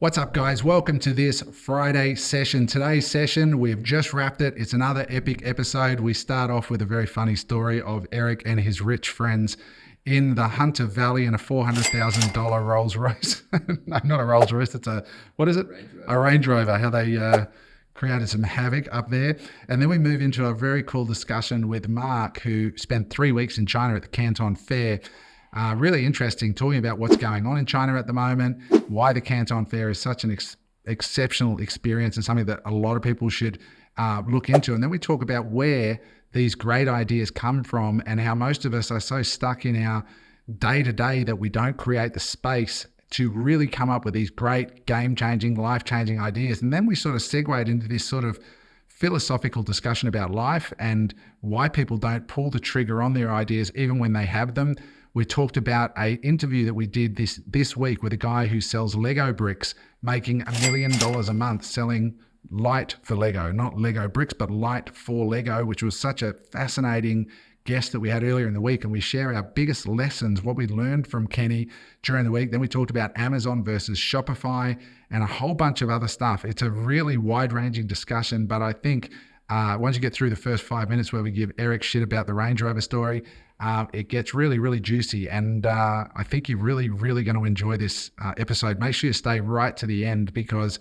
What's up, guys? Welcome to this Friday session. Today's session, we've just wrapped it. It's another epic episode. We start off with a very funny story of Eric and his rich friends in the Hunter Valley in a $400,000 Rolls Royce. No, not a Rolls Royce. It's a Range Rover. How they created some havoc up there. And then we move into a very cool discussion with Mark, who spent 3 weeks in China at the Canton Fair. Really interesting, talking about what's going on in China at the moment, why the Canton Fair is such an exceptional experience and something that a lot of people should look into. And then we talk about where these great ideas come from and how most of us are so stuck in our day-to-day that we don't create the space to really come up with these great game-changing, life-changing ideas. And then we sort of segued into this sort of philosophical discussion about life and why people don't pull the trigger on their ideas even when they have them. We talked about an interview that we did this week with a guy who sells Lego bricks, making $1 million a month selling light for Lego, not Lego bricks, but light for Lego, which was such a fascinating guest that we had earlier in the week. And we share our biggest lessons, what we learned from Kenny during the week. Then we talked about Amazon versus Shopify and a whole bunch of other stuff. It's a really wide-ranging discussion, but I think once you get through the first 5 minutes where we give Eric shit about the Range Rover story, it gets really, really juicy. And I think you're really, really going to enjoy this episode. Make sure you stay right to the end, because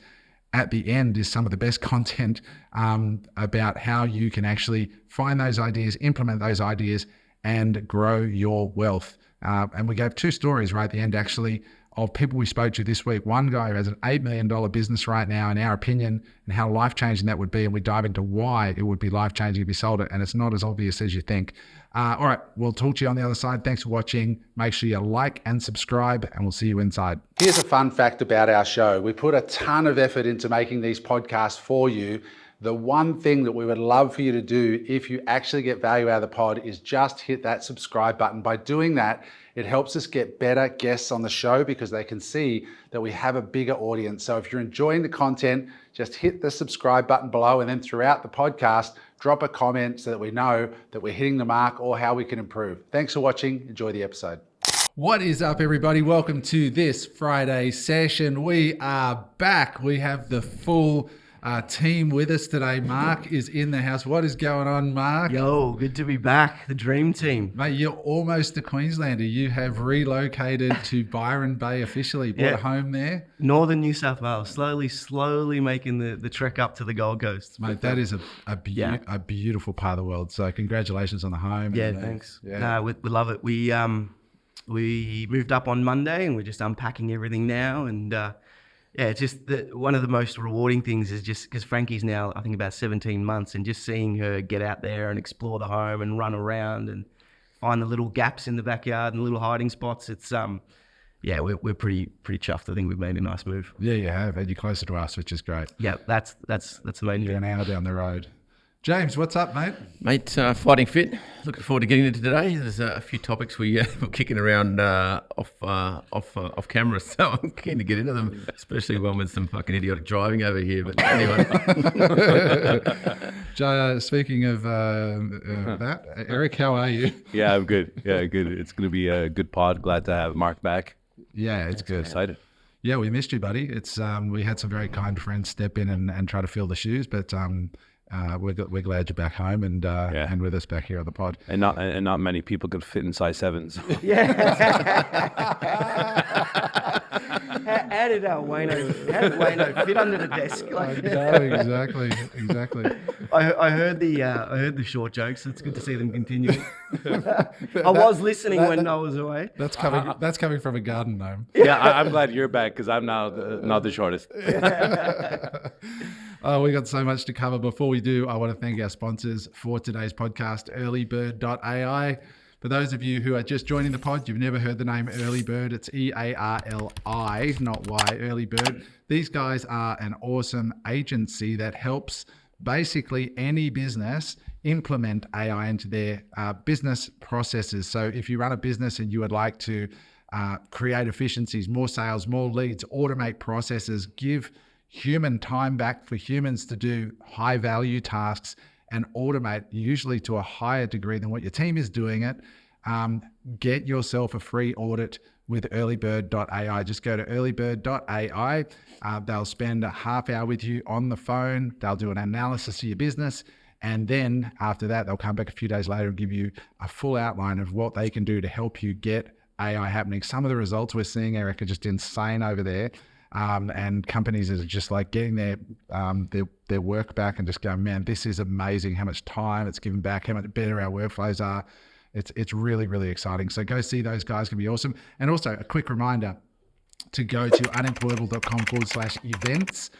at the end is some of the best content about how you can actually find those ideas, implement those ideas, and grow your wealth. And we gave two stories right at the end, actually, of people we spoke to this week. One guy who has an $8 million business right now, in our opinion, and how life-changing that would be. And we dive into why it would be life-changing if you sold it. And it's not as obvious as you think. All right, we'll talk to you on the other side. Thanks for watching. Make sure you like and subscribe, and we'll see you inside. Here's a fun fact about our show. We put a ton of effort into making these podcasts for you. The one thing that we would love for you to do, if you actually get value out of the pod, is just hit that subscribe button. By doing that, it helps us get better guests on the show because they can see that we have a bigger audience. So if you're enjoying the content, just hit the subscribe button below, and then throughout the podcast, drop a comment so that we know that we're hitting the mark or how we can improve. Thanks for watching. Enjoy the episode. What is up, everybody? Welcome to this Friday session. We are back. We have the full team with us today. Mark is in the house. What is going on, Mark? Yo, good to be back. The dream team. Mate, you're almost a Queenslander. You have relocated to Byron Bay officially. Bought a home there. Northern New South Wales. Slowly making the trek up to the Gold Coast. Mate, that is a beautiful part of the world. So congratulations on the home. Yeah, thanks. Yeah. We love it. We moved up on Monday and we're just unpacking everything now. And it's just one of the most rewarding things is just because Frankie's now, I think, about 17 months, and just seeing her get out there and explore the home and run around and find the little gaps in the backyard and little hiding spots. It's we're pretty chuffed. I think we've made a nice move. Yeah, you have. And you're closer to us, which is great. Yeah, that's the main thing. You're an hour down the road. James, what's up, mate? Mate, fighting fit. Looking forward to getting into today. There's a few topics we're kicking around off camera, so I'm keen to get into them, especially one with some fucking idiotic driving over here. But anyway. Speaking of that, Eric, how are you? Yeah, I'm good. Yeah, good. It's going to be a good pod. Glad to have Mark back. Yeah, it's good. Excited. Yeah, we missed you, buddy. It's we had some very kind friends step in and try to fill the shoes, but we're glad you're back home and with us back here on the pod. And not many people could fit in size 7s. Yeah. How did Wayno fit under the desk? Exactly. I heard the short jokes. It's good to see them continue. I was listening when I was away. That's coming from a garden gnome. Yeah, I'm glad you're back because I'm now not the shortest. Oh, we got so much to cover. Before we do, I want to thank our sponsors for today's podcast, earlybird.ai. For those of you who are just joining the pod, you've never heard the name Earlybird. It's EARLI, not Y, Earlybird. These guys are an awesome agency that helps basically any business implement AI into their business processes. So if you run a business and you would like to create efficiencies, more sales, more leads, automate processes, give human time back for humans to do high value tasks and automate usually to a higher degree than what your team is doing it, get yourself a free audit with earlybird.ai. Just go to earlybird.ai. They'll spend a half hour with you on the phone. They'll do an analysis of your business. And then after that, they'll come back a few days later and give you a full outline of what they can do to help you get AI happening. Some of the results we're seeing, Eric, are just insane over there. And companies are just like getting their work back and just going, man, this is amazing how much time it's given back, how much better our workflows are. It's really, really exciting. So go see those guys, can be awesome. And also a quick reminder to go to unemployable.com/events.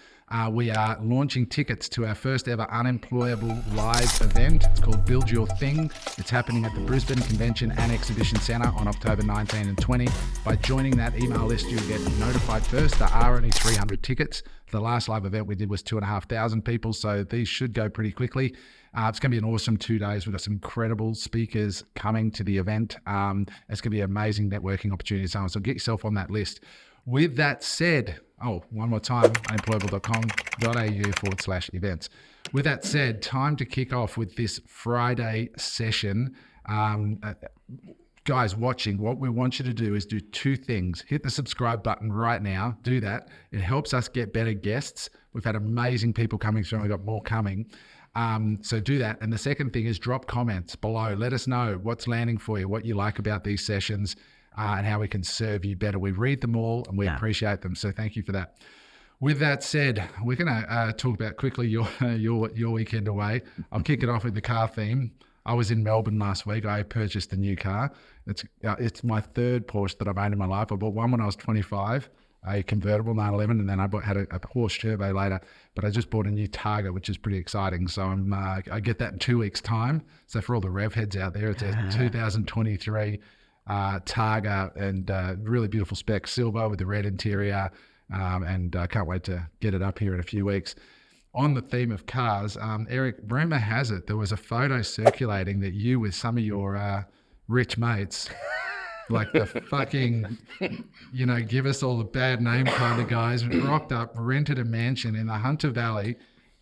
We are launching tickets to our first ever Unemployable live event. It's called Build Your Thing. It's happening at the Brisbane Convention and Exhibition Centre on October 19 and 20. By joining that email list, you'll get notified first. There are only 300 tickets. The last live event we did was 2,500 people, so these should go pretty quickly. It's going to be an awesome 2 days. We've got some incredible speakers coming to the event. It's going to be an amazing networking opportunity. So get yourself on that list. With that said, one more time, unemployable.com.au/events. With that said, time to kick off with this Friday session. Guys watching, what we want you to do is do two things. Hit the subscribe button right now. Do that. It helps us get better guests. We've had amazing people coming through and we've got more coming. So do that. And the second thing is drop comments below. Let us know what's landing for you, what you like about these sessions, and how we can serve you better. We read them all and we appreciate them. So thank you for that. With that said, we're going to talk about quickly your weekend away. I'll kick it off with the car theme. I was in Melbourne last week. I purchased a new car. It's my third Porsche that I've owned in my life. I bought one when I was 25. A convertible 911, and then I had a Porsche Turbo later. But I just bought a new Targa, which is pretty exciting. So I get that in 2 weeks' time. So for all the Revheads out there, it's a 2023 Targa, and really beautiful spec, silver with the red interior, and I can't wait to get it up here in a few weeks. On the theme of cars, Eric, rumor has it there was a photo circulating that you with some of your rich mates, like the fucking, give us all the bad name kind of guys, rocked up, rented a mansion in the Hunter Valley.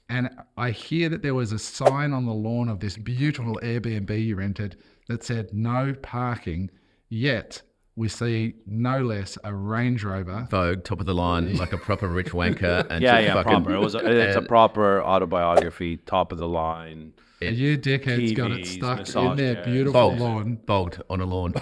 And I hear that there was a sign on the lawn of this beautiful Airbnb you rented that said no parking, yet we see no less a Range Rover. Vogue, top of the line, like a proper rich wanker. And proper. It's a proper autobiography, top of the line. You dickhead's got it stuck in their beautiful lawn. Bogged on a lawn.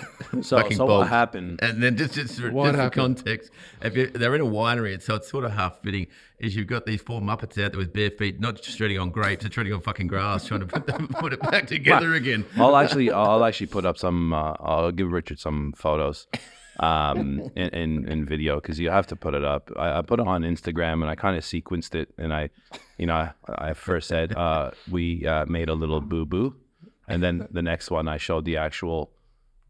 So what happened? And then just for context, they're in a winery, so it's sort of half fitting, is you've got these four Muppets out there with bare feet, not just treading on grapes, they're treading on fucking grass, trying to put it back together again. I'll actually put up some, I'll give Richard some photos in video, because you have to put it up. I put it on Instagram and I kind of sequenced it, and I first said we made a little boo-boo, and then the next one I showed the actual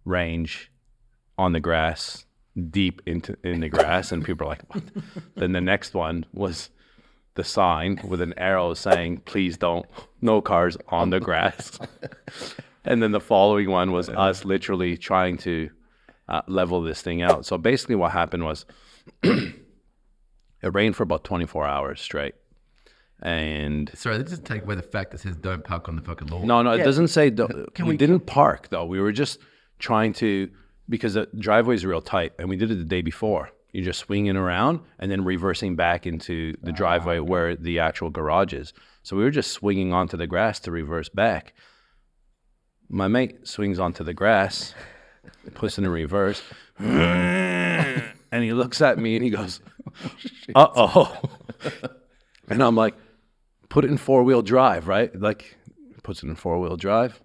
range on the grass, deep in the grass, and people are like, what? Then the next one was the sign with an arrow saying, please don't, no cars on the grass. And then the following one was us literally trying to level this thing out. So basically what happened was it rained for about 24 hours straight. And sorry, that doesn't take away the fact that says don't park on the fucking lawn. No, it doesn't say. We didn't park though. We were just trying to, because the driveway is real tight, and we did it the day before. You're just swinging around and then reversing back into the driveway where the actual garage is. So we were just swinging onto the grass to reverse back. My mate swings onto the grass, puts in a reverse, and he looks at me and he goes, uh-oh. And I'm like, put it in 4-wheel drive, right? Like, puts it in 4-wheel drive.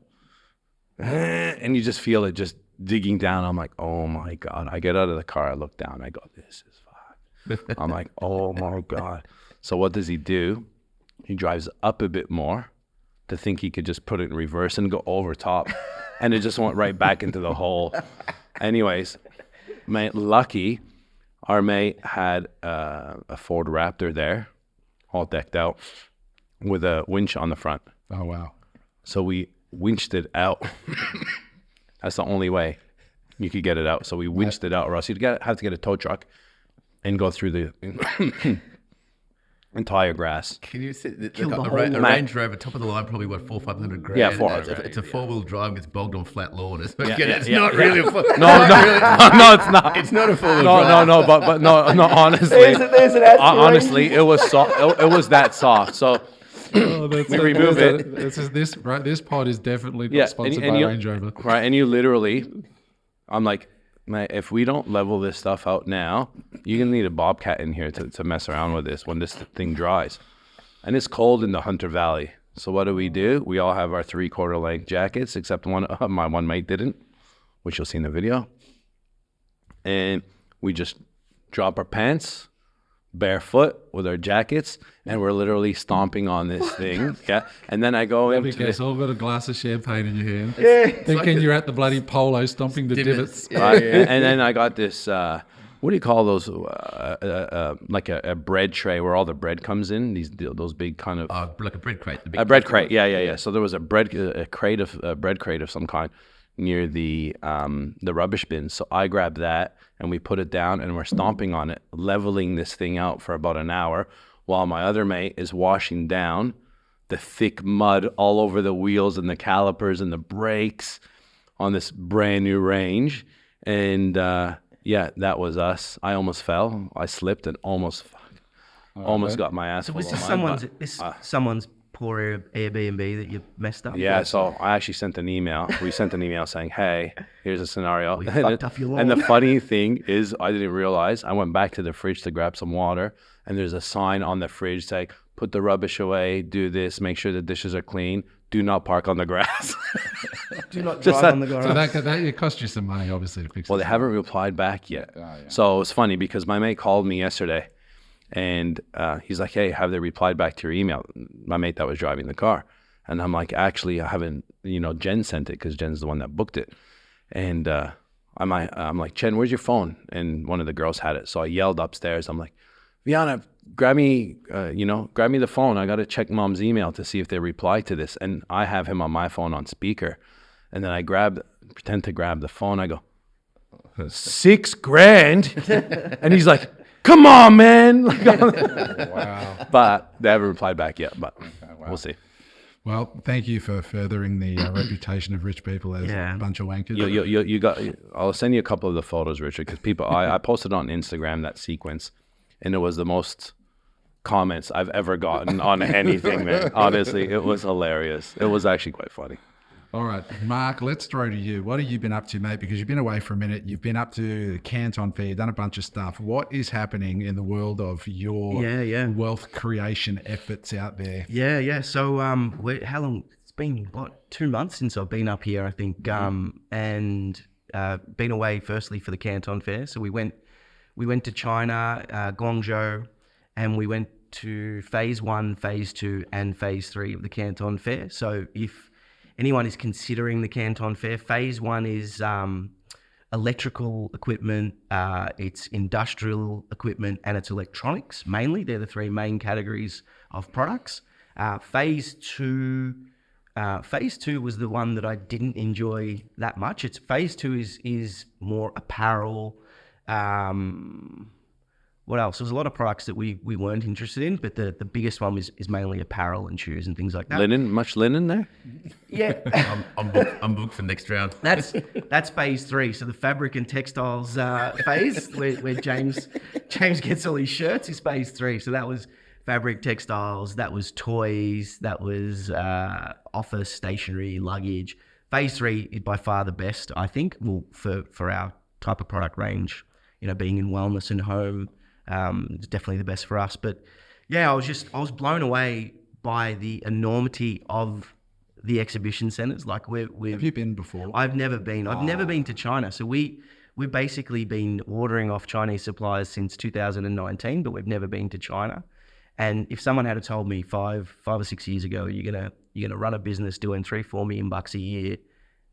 And you just feel it just digging down. I'm like, oh my God. I get out of the car, I look down, I go, this is fucked. I'm like, oh my God. So what does he do? He drives up a bit more to think he could just put it in reverse and go over top. And it just went right back into the hole. Anyways, lucky, our mate had a Ford Raptor there, all decked out, with a winch on the front. Oh, wow. So we winched it out. That's the only way you could get it out. So we winched it out, or else you'd have to get a tow truck and go through the entire grass. Can you see the Killed the a whole Range Rover, top of the line, probably what, 400-500 grand? Yeah, 400. It's a 4-wheel drive, gets bogged on flat lawn. It's not yeah. really a No, it's not. It's not a 4-wheel drive. No, but no, honestly, there's an answer, honestly, it was soft. It was that soft. So we remove it. This pod is definitely not sponsored by Range Rover. Right, and you literally, I'm like, mate, if we don't level this stuff out now, you're gonna need a bobcat in here to mess around with this when this thing dries. And it's cold in the Hunter Valley. So what do? We all have our 3/4 length jackets, except my one mate didn't, which you'll see in the video. And we just drop our pants, barefoot with our jackets, and we're literally stomping on this thing. Yeah. And then I go into Guess all got a glass of champagne in your hand. Yeah. Thinking you're at the bloody polo stomping the divots. right? And then I got this, what do you call those? Like a bread tray where all the bread comes in. Those big kind of like a bread crate. a bread crate. Yeah. So there was a bread crate of some kind near the rubbish bin. So I grabbed that and we put it down and we're stomping on it, leveling this thing out for about an hour, while my other mate is washing down the thick mud all over the wheels and the calipers and the brakes on this brand new Range. And yeah, that was us. I almost fell. I slipped and almost got my ass. So was full this of mud, someone's poor Airbnb that you messed up? yeah, so I actually sent an email. We sent an email saying, hey, here's a scenario. We fucked up your And the lawn. funny thing is, I didn't realize, I went back to the fridge to grab some water, and there's a sign on the fridge saying, put the rubbish away, do this, make sure the dishes are clean, do not park on the grass. Do not Just drive on the So grass. that it cost you some money, obviously, to fix Well, it. they haven't replied back yet. So it's funny because my mate called me yesterday, and he's like, hey, have they replied back to your email? My mate that was driving the car. And I'm like, actually, I haven't, Jen sent it because Jen's the one that booked it. And I'm like, Jen, where's your phone? And one of the girls had it. So I yelled upstairs. I'm like, Viana, grab me the phone. I got to check mom's email to see if they reply to this. And I have him on my phone on speaker. And then I pretend to grab the phone. I go, $6,000. And he's like, come on, man. Wow. But they haven't replied back yet, but we'll see. Well, thank you for furthering the reputation of rich people as Yeah. a bunch of wankers. You got. I'll send you a couple of the photos, Richard, because people. I posted on Instagram that sequence, and it was the most comments I've ever gotten on anything, man. Honestly, it was hilarious. It was actually quite funny. All right, Mark, let's throw to you. What have you been up to, mate? Because you've been away for a minute. You've been up to the Canton Fair, done a bunch of stuff. What is happening in the world of your wealth creation efforts out there? Yeah. So how long? It's been 2 months since I've been up here, I think. And been away firstly for the Canton Fair. So we went to China, Guangzhou, and we went to phase 1, phase 2, and phase 3 of the Canton Fair. So if anyone is considering the Canton Fair, phase 1 is electrical equipment, it's industrial equipment, and it's electronics mainly. They're the 3 main categories of products. Phase 2 was the one that I didn't enjoy that much. Phase 2 is more apparel. What else? There's a lot of products that we weren't interested in, but the biggest one is mainly apparel and shoes and things like that. Much linen there? Yeah. I'm booked for next round. That's phase 3. So the fabric and textiles phase, where James gets all his shirts, is phase 3. So that was fabric, textiles, that was toys, that was office, stationery, luggage. Phase 3 is by far the best, I think, for our type of product range. Being in wellness and home, it's definitely the best for us. But yeah, I was blown away by the enormity of the exhibition centers. Like Have you been before? I've never been. I've never been to China. So we've basically been ordering off Chinese suppliers since 2019, but we've never been to China. And if someone had told me 5 or 6 years ago, you're gonna run a business doing $3-4 million a year,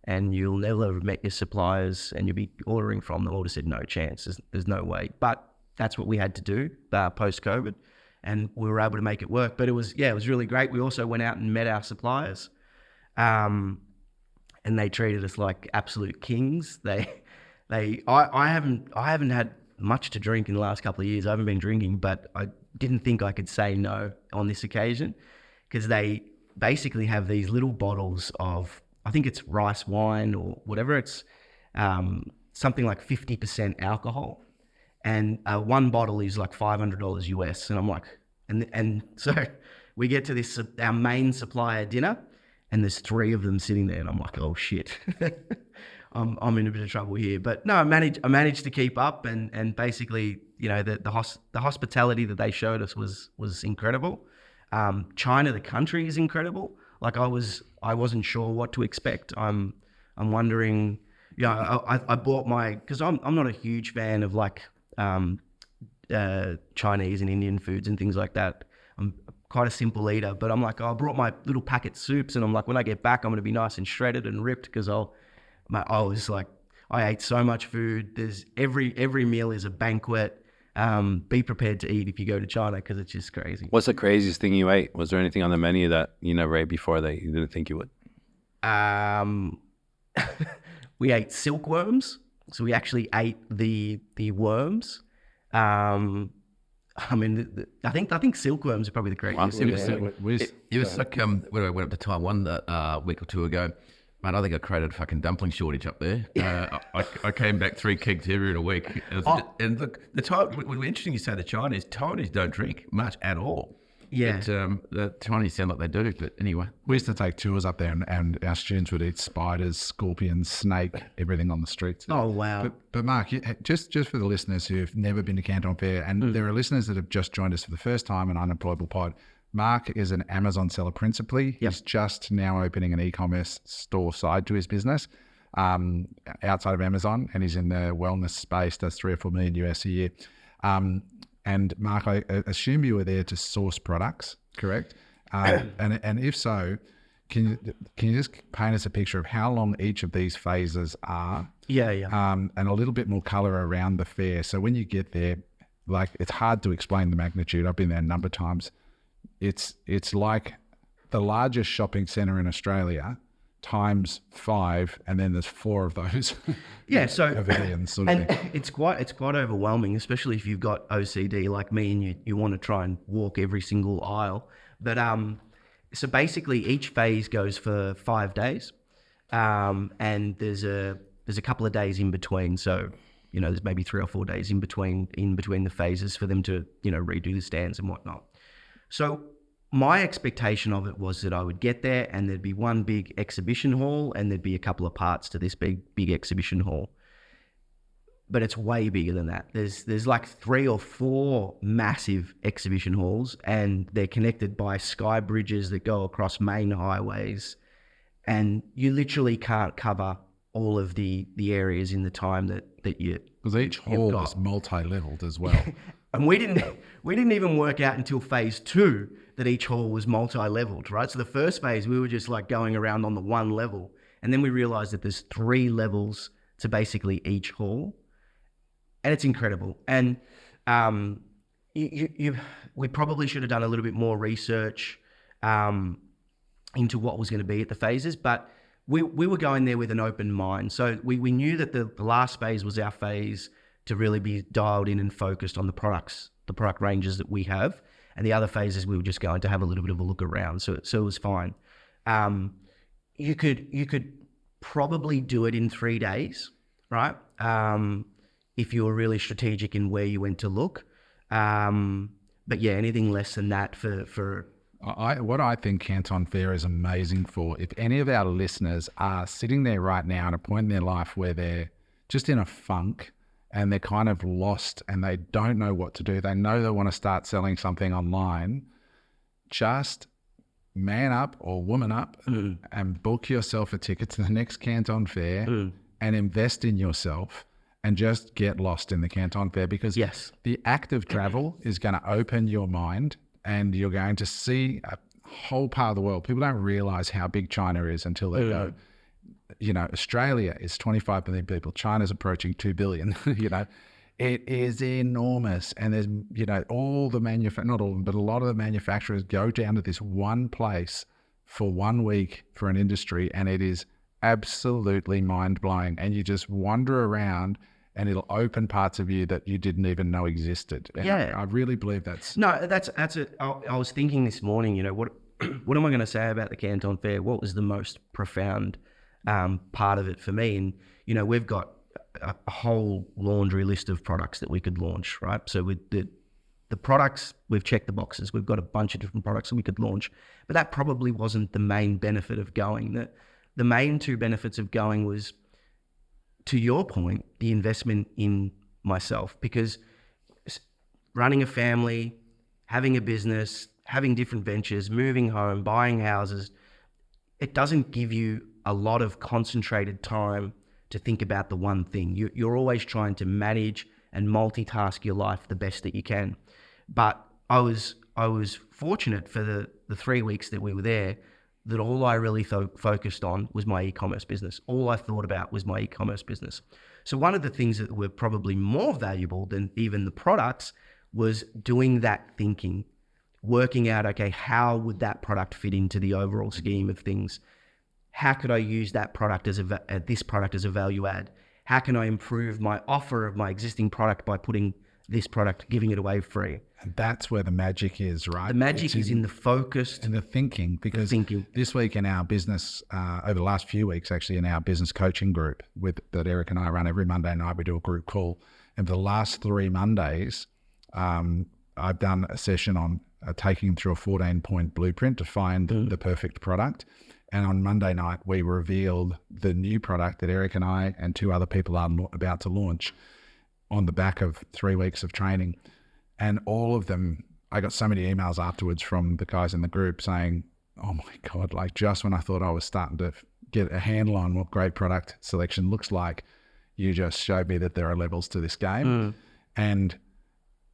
and you'll never have met your suppliers, and you'll be ordering from them, I would have said no chance. There's no way. But that's what we had to do post-COVID, and we were able to make it work. But it was really great. We also went out and met our suppliers, and they treated us like absolute kings. I haven't had much to drink in the last couple of years. I haven't been drinking, but didn't think I could say no on this occasion, because they basically have these little bottles of, I think it's rice wine or whatever. It's something like 50% alcohol, and one bottle is like $500 US. And I'm like, and so we get to this our main supplier dinner, and there's 3 of them sitting there, and I'm like, oh shit. I'm in a bit of trouble here. But no, I managed to keep up, and basically, you know, the hospitality that they showed us was incredible. China, the country, is incredible. Like I wasn't sure what to expect. I'm wondering, you know, I bought because I'm not a huge fan of like Chinese and Indian foods and things like that. I'm quite a simple eater, but I'm like, I brought my little packet soups, and I'm like, when I get back, I'm going to be nice and shredded and ripped, because I ate so much food. There's every meal is a banquet. Be prepared to eat if you go to China, because it's just crazy. What's the craziest thing you ate? Was there anything on the menu that you never ate before that you didn't think you would? We ate silkworms. So we actually ate the worms. I mean, I think silkworms are probably the craziest. It was like when I went up to Taiwan a week or 2 ago. Man, I think I created a fucking dumpling shortage up there. I came back 3 kegs here in a week. And look, interesting you say the Chinese don't drink much at all. Yeah. The Chinese sound like they do, but anyway. We used to take tours up there, and our students would eat spiders, scorpions, snake, everything on the streets. Oh, wow. But Mark, just for the listeners who've never been to Canton Fair, and there are listeners that have just joined us for the first time on Unemployable Pod, Mark is an Amazon seller principally. Yep. He's just now opening an e-commerce store side to his business outside of Amazon, and he's in the wellness space, does 3 or 4 million US a year. And Mark, I assume you were there to source products, correct? And if so, can you just paint us a picture of how long each of these phases are? Yeah. And a little bit more color around the fair. So when you get there, like, it's hard to explain the magnitude. I've been there a number of times. It's like the largest shopping center in Australia times 5, and then there's 4 of those. Yeah, so pavilions sort of thing. it's quite overwhelming, especially if you've got OCD like me and you want to try and walk every single aisle. But so basically each phase goes for 5 days, and there's a couple of days in between. So, you know, there's maybe 3 or 4 days in between the phases for them to, you know, redo the stands and whatnot. So my expectation of it was that I would get there and there'd be one big exhibition hall, and there'd be a couple of parts to this big exhibition hall. But it's way bigger than that. There's like 3 or 4 massive exhibition halls, and they're connected by sky bridges that go across main highways, and you literally can't cover all of the areas in the time that you. Because each hall was multi-leveled as well. And we didn't even work out until phase 2 that each hall was multi-leveled, right? So the first phase, we were just like going around on the one level, and then we realized that there's 3 levels to basically each hall, and it's incredible. And we probably should have done a little bit more research into what was going to be at the phases, but we were going there with an open mind. So we knew that the last phase was our phase to really be dialed in and focused on the product ranges that we have. And the other phases, we were just going to have a little bit of a look around. So it was fine. You could probably do it in 3 days, right? If you were really strategic in where you went to look. But yeah, anything less than that for what I think Canton Fair is amazing for, if any of our listeners are sitting there right now at a point in their life where they're just in a funk, and they're kind of lost and they don't know what to do. They know they want to start selling something online. Just man up or woman up and book yourself a ticket to the next Canton Fair and invest in yourself and just get lost in the Canton Fair, because the act of travel is going to open your mind, and you're going to see a whole part of the world. People don't realize how big China is until they go. You know, Australia is 25 million people. China's approaching 2 billion. You know, it is enormous. And there's, you know, all the not all of them, but a lot of the manufacturers go down to this one place for 1 week for an industry, and it is absolutely mind blowing. And you just wander around and it'll open parts of you that you didn't even know existed. And Yeah. I really believe that's... No, that's it. I was thinking this morning, you know, what am I going to say about the Canton Fair? What was the most profound part of it for me? And, you know, we've got a whole laundry list of products that we could launch, right? So with the products, we've checked the boxes. We've got a bunch of different products that we could launch, but that probably wasn't the main benefit of going. The main two benefits of going was, to your point, the investment in myself, because running a family, having a business, having different ventures, moving home, buying houses, it doesn't give you a lot of concentrated time to think about the one thing. You're always trying to manage and multitask your life the best that you can. But I was fortunate for the 3 weeks that we were there, that all I really focused on was my e-commerce business. All I thought about was my e-commerce business. So one of the things that were probably more valuable than even the products was doing that thinking, working out, okay, how would that product fit into the overall scheme of things? How could I use that product this product as a value add? How can I improve my offer of my existing product by putting this product, giving it away free? And that's where the magic is, right? The magic is in the focus and the thinking, because this week in our business, over the last few weeks, actually in our business coaching group that Eric and I run every Monday night, we do a group call. And for the last 3 Mondays, I've done a session on taking them through a 14-point blueprint to find the perfect product. And on Monday night, we revealed the new product that Eric and I and 2 other people are about to launch on the back of 3 weeks of training. And all of them, I got so many emails afterwards from the guys in the group saying, oh my God, like just when I thought I was starting to get a handle on what great product selection looks like, you just showed me that there are levels to this game. And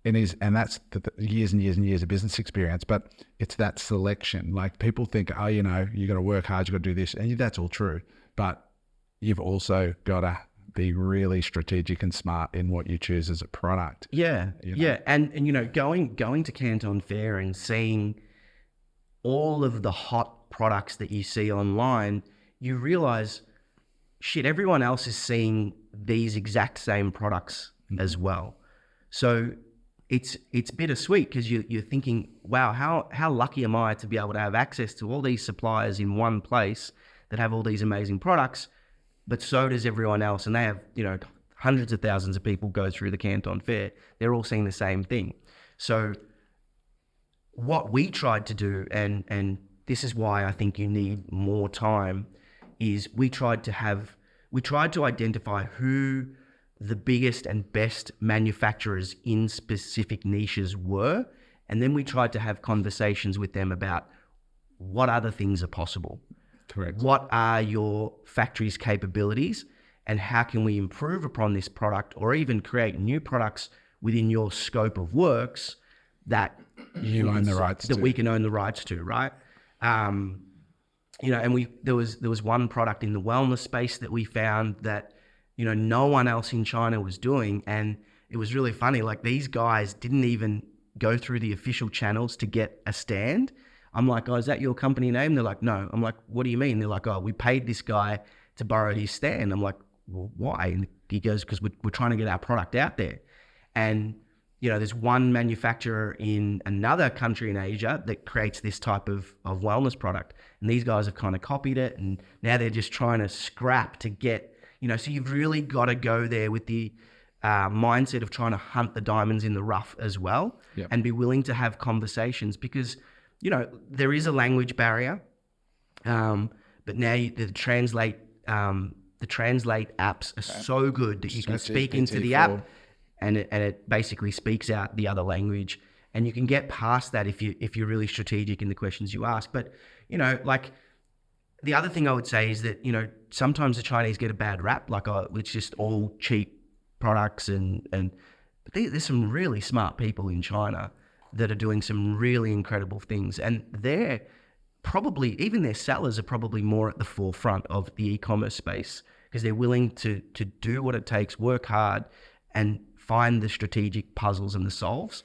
that's the years and years and years of business experience, but it's that selection. Like people think, oh, you know, you got to work hard, you got to do this. And that's all true, but you've also got to be really strategic and smart in what you choose as a product. Yeah. You know? Yeah. And, you know, going to Canton Fair and seeing all of the hot products that you see online, you realize, shit, everyone else is seeing these exact same products as well. So it's bittersweet, because you're thinking, wow, how lucky am I to be able to have access to all these suppliers in one place that have all these amazing products, but so does everyone else. And they have, you know, hundreds of thousands of people go through the Canton Fair. They're all seeing the same thing. So what we tried to do, and this is why I think you need more time, is we tried to identify who the biggest and best manufacturers in specific niches were. And then we tried to have conversations with them about what other things are possible. Correct. What are your factory's capabilities, and how can we improve upon this product, or even create new products within your scope of works that you own the rights to. We can own the rights to, right? You know, and there was one product in the wellness space that we found that, you know, no one else in China was doing. And it was really funny. Like, these guys didn't even go through the official channels to get a stand. I'm like, oh, is that your company name? They're like, no. I'm like, what do you mean? They're like, oh, we paid this guy to borrow his stand. I'm like, well, why? And he goes, because we're trying to get our product out there. And, you know, there's one manufacturer in another country in Asia that creates this type of wellness product. And these guys have kind of copied it. And now they're just trying to scrap to get, you know, so you've really got to go there with the mindset of trying to hunt the diamonds in the rough as well. Yep. And be willing to have conversations, because, you know, there is a language barrier, but now the translate apps are so good that you can speak into the app, and it basically speaks out the other language, and you can get past that if you're really strategic in the questions you ask. But, you know, like, the other thing I would say is that, you know, sometimes the Chinese get a bad rap, like, it's just all cheap products, but there's some really smart people in China that are doing some really incredible things, and they're probably, even their sellers are probably more at the forefront of the e-commerce space, because they're willing to do what it takes, work hard, and find the strategic puzzles and the solves.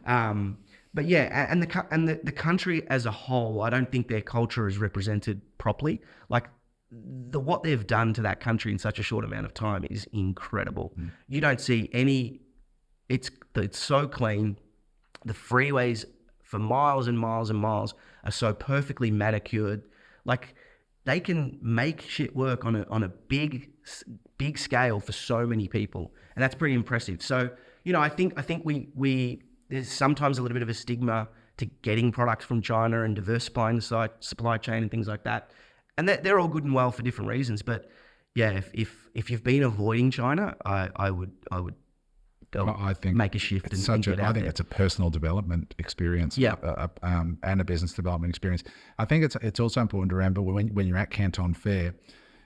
But yeah, and the country as a whole, I don't think their culture is represented properly. Like, what they've done to that country in such a short amount of time is incredible. You don't see any. It's so clean. The freeways for miles and miles and miles are so perfectly manicured. Like, they can make shit work on a big scale for so many people, and that's pretty impressive. So, I think we there's sometimes a little bit of a stigma to getting products from China and diversifying the supply chain and things like that, and they're all good and well for different reasons. But yeah, if you've been avoiding China, I would I think make a shift and get out I think there. it's a personal development experience, and a business development experience. I think it's also important to remember when you're at Canton Fair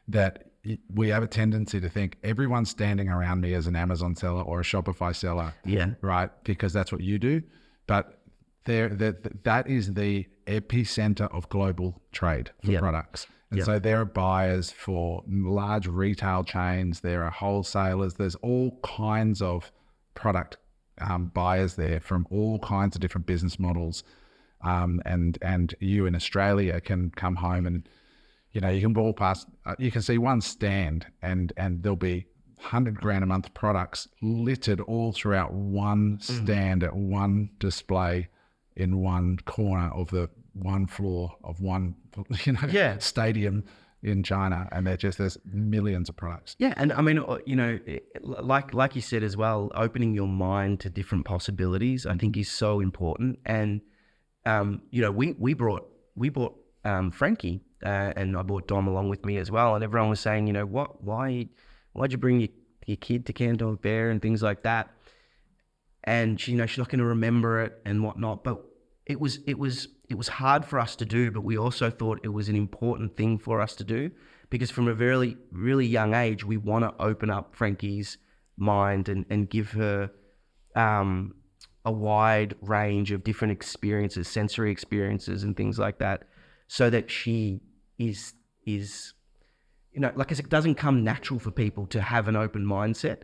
that we have a tendency to think everyone's standing around me as an Amazon seller or a Shopify seller, right? Because that's what you do, but that is the epicenter of global trade for products. And so there are buyers for large retail chains, there are wholesalers, there's all kinds of product buyers there from all kinds of different business models. And you in Australia can come home and, you can walk past, you can see one stand and there'll be $100,000 a month products littered all throughout one stand at one display in one corner of the one floor of one, stadium in China, and there's millions of products. Yeah, and I mean, like you said as well, opening your mind to different possibilities, I think, is so important. And we brought Frankie, and I brought Dom along with me as well. And everyone was saying, why'd you bring your kid to Canton Fair and things like that? And she's not going to remember it and whatnot. But it was hard for us to do, but we also thought it was an important thing for us to do, because from a very, really young age, we want to open up Frankie's mind and give her a wide range of different experiences, sensory experiences and things like that, so that she is like I said, it doesn't come natural for people to have an open mindset.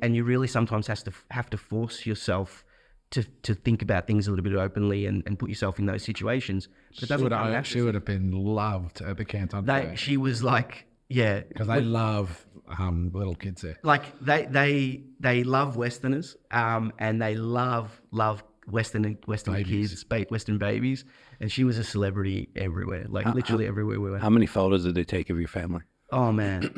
And you really sometimes have to force yourself to think about things a little bit openly and put yourself in those situations. But it doesn't come naturally. She would have been loved at the Canton Fair. She was like, yeah, because they love little kids there. Like they love Westerners, and they love Western kids, Western babies, and she was a celebrity everywhere, literally everywhere we went. How many photos did they take of your family? Oh man,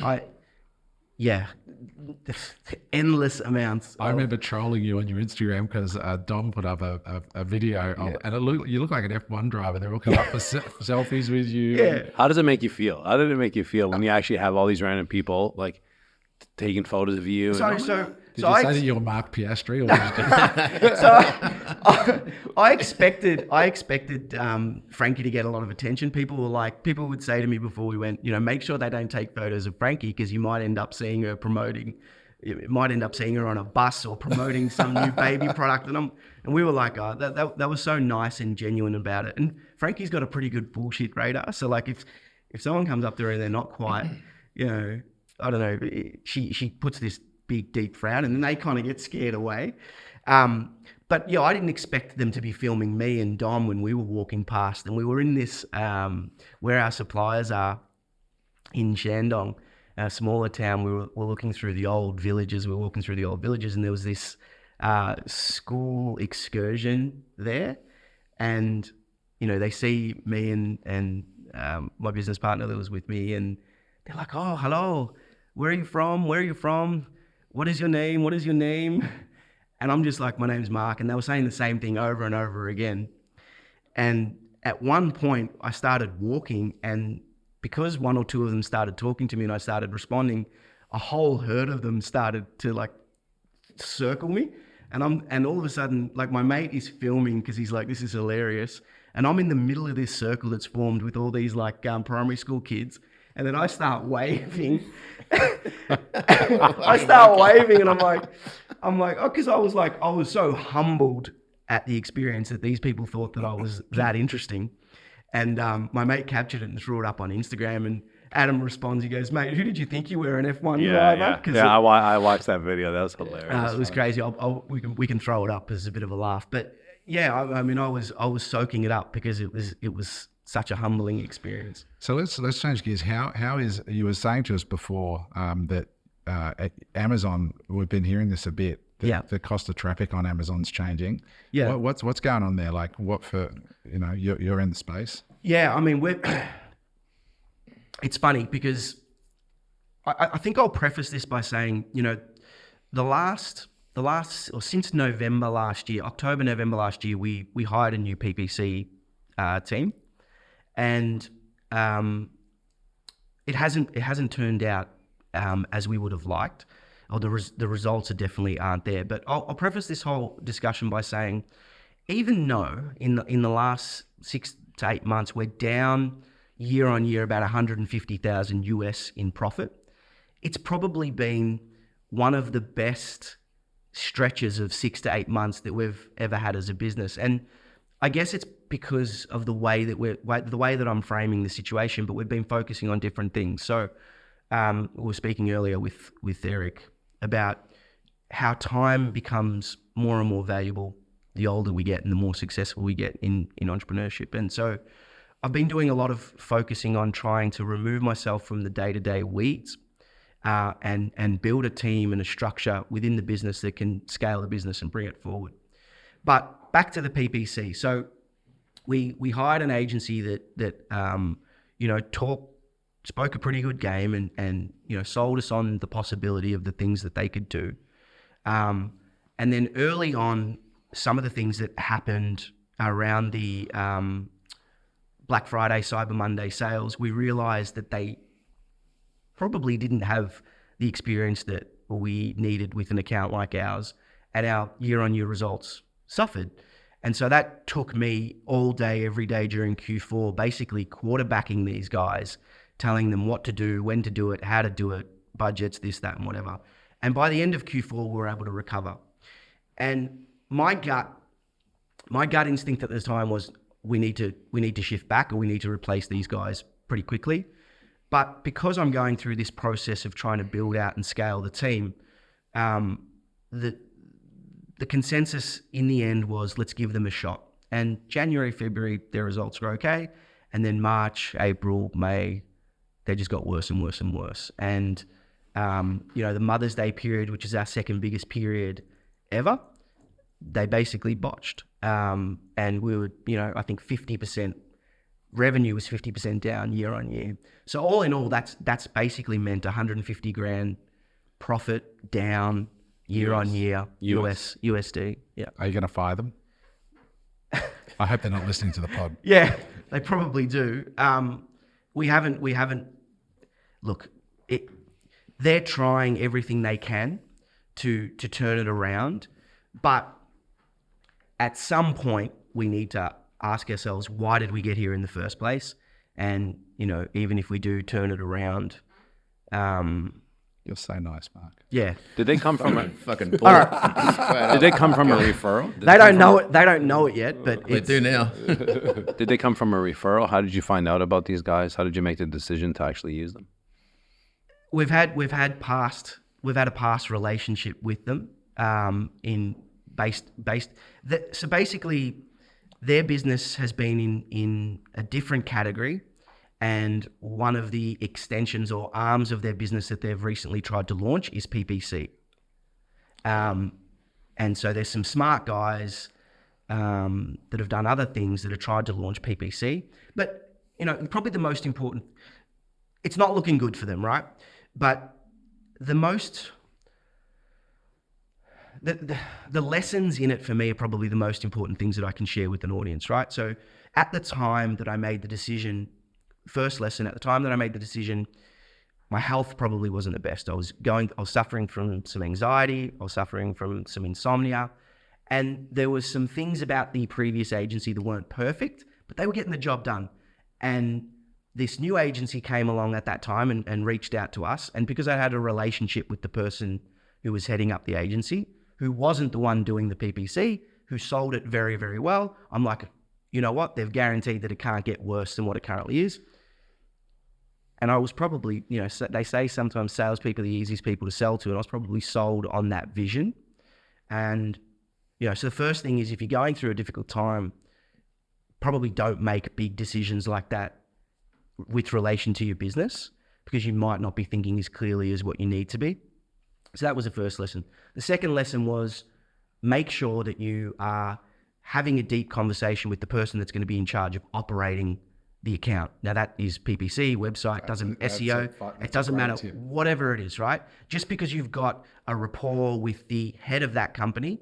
endless amounts. I remember trolling you on your Instagram because Dom put up a video of, and you look like an F1 driver. They're all coming up for selfies with you. Yeah. How does it make you feel? How did it make you feel when you actually have all these random people taking photos of you? So Did you say that you're Mark Piastri? Or I expected Frankie to get a lot of attention. People would say to me before we went, make sure they don't take photos of Frankie, because you might end up seeing her on a bus or promoting some new baby product. And we were like, oh, that was so nice and genuine about it. And Frankie's got a pretty good bullshit radar. So if someone comes up to her and they're not quite, I don't know, she puts this big deep frown, and then they kind of get scared away. But I didn't expect them to be filming me and Dom when we were walking past, and we were in this where our suppliers are in Shandong, a smaller town. We were looking through the old villages. And there was this school excursion there, and they see me and my business partner that was with me, and they're like, "Oh, hello, where are you from? What is your name? And I'm just like, my name's Mark. And they were saying the same thing over and over again. And at one point I started walking, and because one or two of them started talking to me and I started responding, a whole herd of them started to circle me. And all of a sudden, my mate is filming because he's like, this is hilarious. And I'm in the middle of this circle that's formed with all these primary school kids. And then I start waving. And I'm like, oh, because I was so humbled at the experience that these people thought that I was that interesting. And my mate captured it and threw it up on Instagram. And Adam responds, he goes, "Mate, who did you think you were, an F1 driver?" I watched that video. That was hilarious. It was crazy. We can throw it up as a bit of a laugh. But yeah, I mean, I was soaking it up because it was such a humbling experience. So let's change gears. How is, you were saying to us before that at Amazon, we've been hearing this a bit. The cost of traffic on Amazon's changing. Yeah. What's going on there? Like what for, you're in the space. Yeah. I mean, it's funny because I think I'll preface this by saying, since November last year, October, November last year, we hired a new PPC team, and it hasn't turned out as we would have liked, or the results are definitely aren't there. But I'll preface this whole discussion by saying, even though in the last 6 to 8 months we're down year on year about 150,000 US in profit, it's probably been one of the best stretches of 6 to 8 months that we've ever had as a business. And I guess it's because of the way that I'm framing the situation, but we've been focusing on different things. So we were speaking earlier with Eric about how time becomes more and more valuable the older we get and the more successful we get in entrepreneurship. And so I've been doing a lot of focusing on trying to remove myself from the day-to-day weeds and build a team and a structure within the business that can scale the business and bring it forward. But back to the PPC. So we hired an agency that spoke a pretty good game and sold us on the possibility of the things that they could do. And then early on, some of the things that happened around the Black Friday, Cyber Monday sales, we realized that they probably didn't have the experience that we needed with an account like ours, and our year-on-year results suffered. And so that took me all day, every day during Q4, basically quarterbacking these guys, telling them what to do, when to do it, how to do it, budgets, this, that, and whatever. And by the end of Q4, we were able to recover. And my gut instinct at the time was we need to shift back, or we need to replace these guys pretty quickly. But because I'm going through this process of trying to build out and scale the team, the consensus in the end was let's give them a shot. And January, February, their results were okay. And then March, April, May, they just got worse and worse and worse. And, the Mother's Day period, which is our second biggest period ever, they basically botched. And we were, I think 50%, revenue was 50% down year on year. So all in all, that's basically meant 150 grand profit down year on year, USD. Yeah. Are you going to fire them? I hope they're not listening to the pod. Yeah, they probably do. We haven't. Look, they're trying everything they can to turn it around, but at some point we need to ask ourselves, why did we get here in the first place? And even if we do turn it around, you're so nice, Mark. Yeah. Did they come from a Fucking Did they come from a referral? They don't know it. They don't know it yet, but they do now. Did they come from a referral? How did you find out about these guys? How did you make the decision to actually use them? We've had a past relationship with them. So basically, their business has been in a different category, and one of the extensions or arms of their business that they've recently tried to launch is PPC. And so there's some smart guys that have done other things that have tried to launch PPC. But, probably the most important, it's not looking good for them, right? But the lessons in it for me are probably the most important things that I can share with an audience, right? So at the time that I made the decision, my health probably wasn't the best. I was suffering from some anxiety. I was suffering from some insomnia. And there was some things about the previous agency that weren't perfect, but they were getting the job done. And this new agency came along at that time and reached out to us. And because I had a relationship with the person who was heading up the agency, who wasn't the one doing the PPC, who sold it very, very well, I'm like, you know what? They've guaranteed that it can't get worse than what it currently is. And I was probably, they say sometimes salespeople are the easiest people to sell to, and I was probably sold on that vision. And, so the first thing is, if you're going through a difficult time, probably don't make big decisions like that with relation to your business, because you might not be thinking as clearly as what you need to be. So that was the first lesson. The second lesson was make sure that you are having a deep conversation with the person that's going to be in charge of operating the account. Now that is PPC, website, SEO, it doesn't matter, whatever it is, right? Just because you've got a rapport with the head of that company,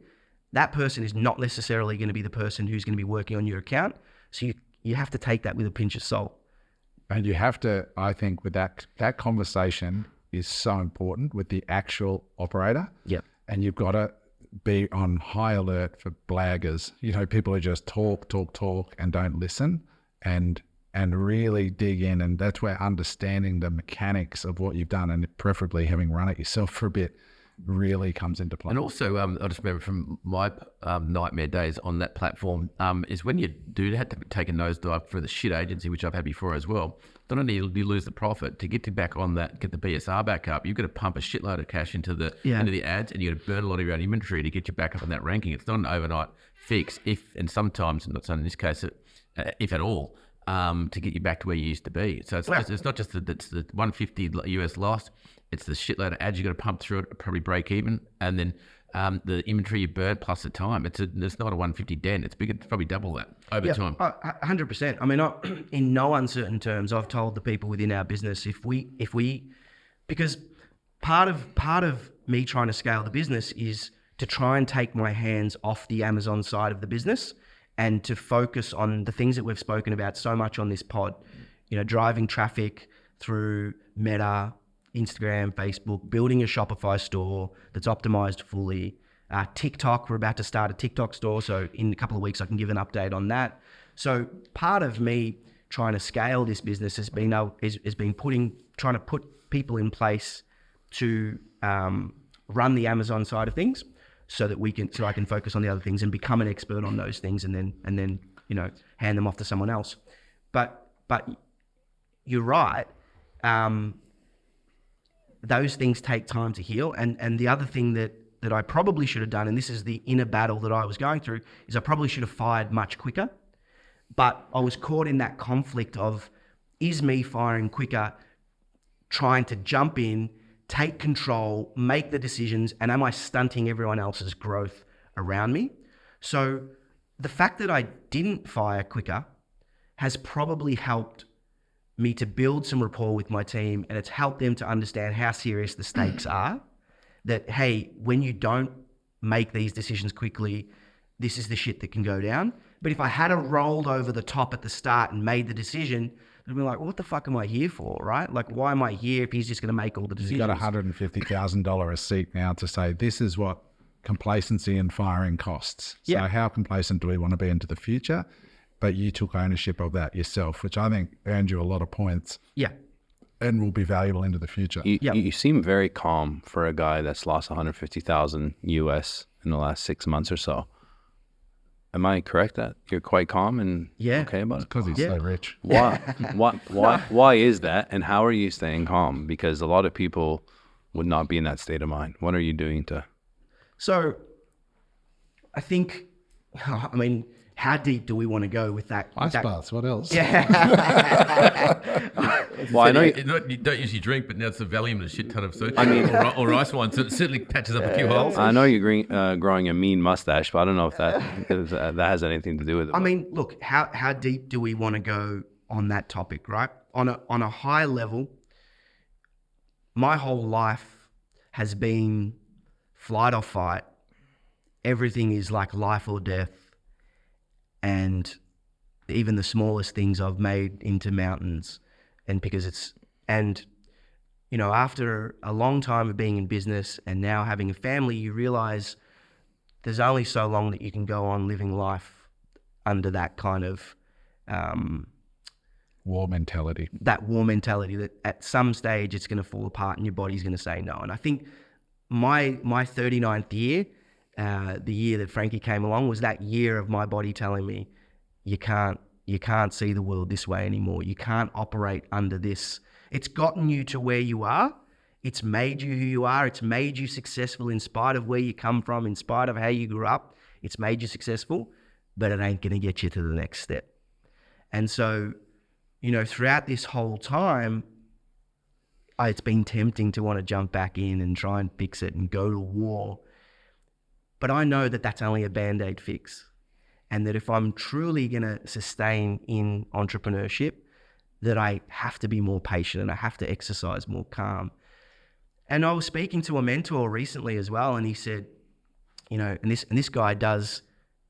that person is not necessarily going to be the person who's going to be working on your account. So you have to take that with a pinch of salt. And you have to, I think, with that conversation is so important with the actual operator. Yep. And you've got to be on high alert for blaggers. People who just talk and don't listen and really dig in. And that's where understanding the mechanics of what you've done, and preferably having run it yourself for a bit, really comes into play. And also, I just remember from my nightmare days on that platform, is when you do have to take a nosedive for the shit agency, which I've had before as well. Not only do you lose the profit, to get back on that, get the BSR back up, you've got to pump a shitload of cash into the ads, and you've got to burn a lot of your own inventory to get you back up on that ranking. It's not an overnight fix, and sometimes, I'm not saying in this case, if at all, to get you back to where you used to be. So it's not just it's the 150 US loss. It's the shitload of ads you got to pump through it, probably break even, and then the inventory you burn plus the time. It's not a 150 dent. It's big. It's probably double that over time. 100%. I mean, in no uncertain terms, I've told the people within our business because part of me trying to scale the business is to try and take my hands off the Amazon side of the business and to focus on the things that we've spoken about so much on this pod. Driving traffic through Meta, Instagram, Facebook, building a Shopify store that's optimized fully. TikTok, we're about to start a TikTok store, so in a couple of weeks I can give an update on that. So part of me trying to scale this business has been trying to put people in place to run the Amazon side of things, so I can focus on the other things and become an expert on those things, and then hand them off to someone else. But you're right. Those things take time to heal. And the other thing that I probably should have done, and this is the inner battle that I was going through, is I probably should have fired much quicker. But I was caught in that conflict of, is me firing quicker, trying to jump in, take control, make the decisions, and am I stunting everyone else's growth around me? So the fact that I didn't fire quicker has probably helped me to build some rapport with my team, and it's helped them to understand how serious the stakes are. That, hey, when you don't make these decisions quickly, this is the shit that can go down. But if I had rolled over the top at the start and made the decision, they'd be like, well, what the fuck am I here for, right? Like, why am I here if he's just going to make all the decisions? You've got $150,000 a seat now to say, this is what complacency and firing costs. So how complacent do we want to be into the future? But you took ownership of that yourself, which I think earned you a lot of points. Yeah. And will be valuable into the future. You seem very calm for a guy that's lost 150,000 US in the last 6 months or so. Am I correct that you're quite calm and okay about it? Because he's so rich. Why is that? And how are you staying calm? Because a lot of people would not be in that state of mind. What are you doing to? So I think, how deep do we want to go with that? Ice baths, what else? Yeah. Well, I know you don't usually drink, but now it's a Valium and a shit ton of soda, or rice wine, so it certainly patches up a few holes. I know you're growing a mean mustache, but I don't know if that has anything to do with it. Look, how deep do we want to go on that topic, right? On a high level, my whole life has been flight or fight. Everything is like life or death. And even the smallest things I've made into mountains. And after a long time of being in business and now having a family, you realize there's only so long that you can go on living life under that kind of war mentality. That war mentality that at some stage it's going to fall apart and your body's going to say no. And I think my 39th year, the year that Frankie came along, was that year of my body telling me, you can't see the world this way anymore. You can't operate under this. It's gotten you to where you are. It's made you who you are. It's made you successful in spite of where you come from, in spite of how you grew up. It's made you successful, but it ain't going to get you to the next step. And so, throughout this whole time, it's been tempting to want to jump back in and try and fix it and go to war. But I know that that's only a Band-Aid fix. And that if I'm truly going to sustain in entrepreneurship, that I have to be more patient and I have to exercise more calm. And I was speaking to a mentor recently as well, and he said, and this guy does,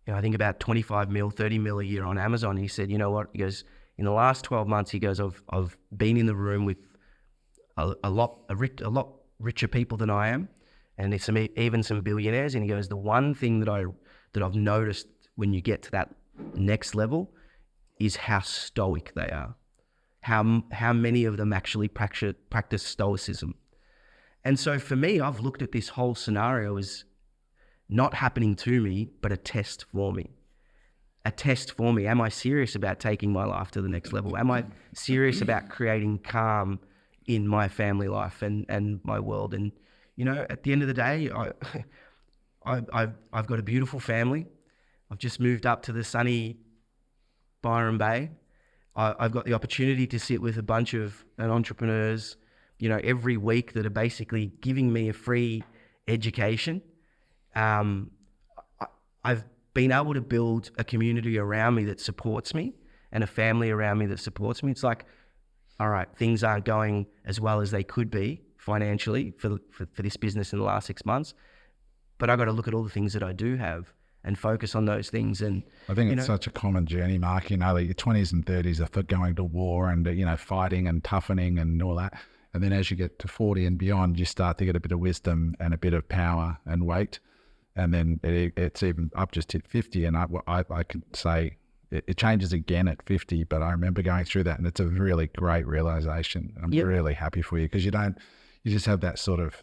I think about 25 mil, 30 mil a year on Amazon. He said, you know what? He goes, in the last 12 months, he goes, I've been in the room with a lot richer people than I am, and there's even some billionaires. And he goes, the one thing that I've noticed when you get to that next level is how stoic they are, how many of them actually practice stoicism. And so for me, I've looked at this whole scenario as not happening to me, but a test for me. A test for me. Am I serious about taking my life to the next level? Am I serious about creating calm in my family life and my world? And, at the end of the day, I've got a beautiful family. I've just moved up to the sunny Byron Bay. I've got the opportunity to sit with a bunch of entrepreneurs, every week that are basically giving me a free education. I've been able to build a community around me that supports me and a family around me that supports me. It's like, all right, things aren't going as well as they could be financially for this business in the last 6 months, but I got to look at all the things that I do have and focus on those things. And I think it's such a common journey, Mark. Your 20s and 30s are for going to war and fighting and toughening and all that. And then as you get to 40 and beyond, you start to get a bit of wisdom and a bit of power and weight. And then it's even, I've just hit 50, and I can say it changes again at 50, but I remember going through that, and it's a really great realization. I'm really happy for you, because you just have that sort of,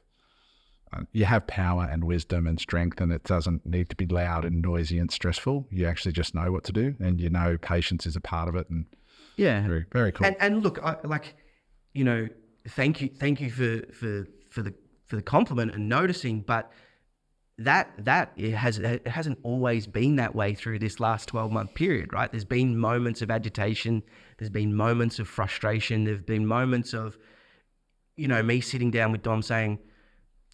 you have power and wisdom and strength, and it doesn't need to be loud and noisy and stressful. You actually just know what to do, and patience is a part of it. And very, very cool. And look, thank you for the compliment and noticing, but it hasn't always been that way through this last 12-month period, right? There's been moments of agitation, there's been moments of frustration, there've been moments of, me sitting down with Dom saying,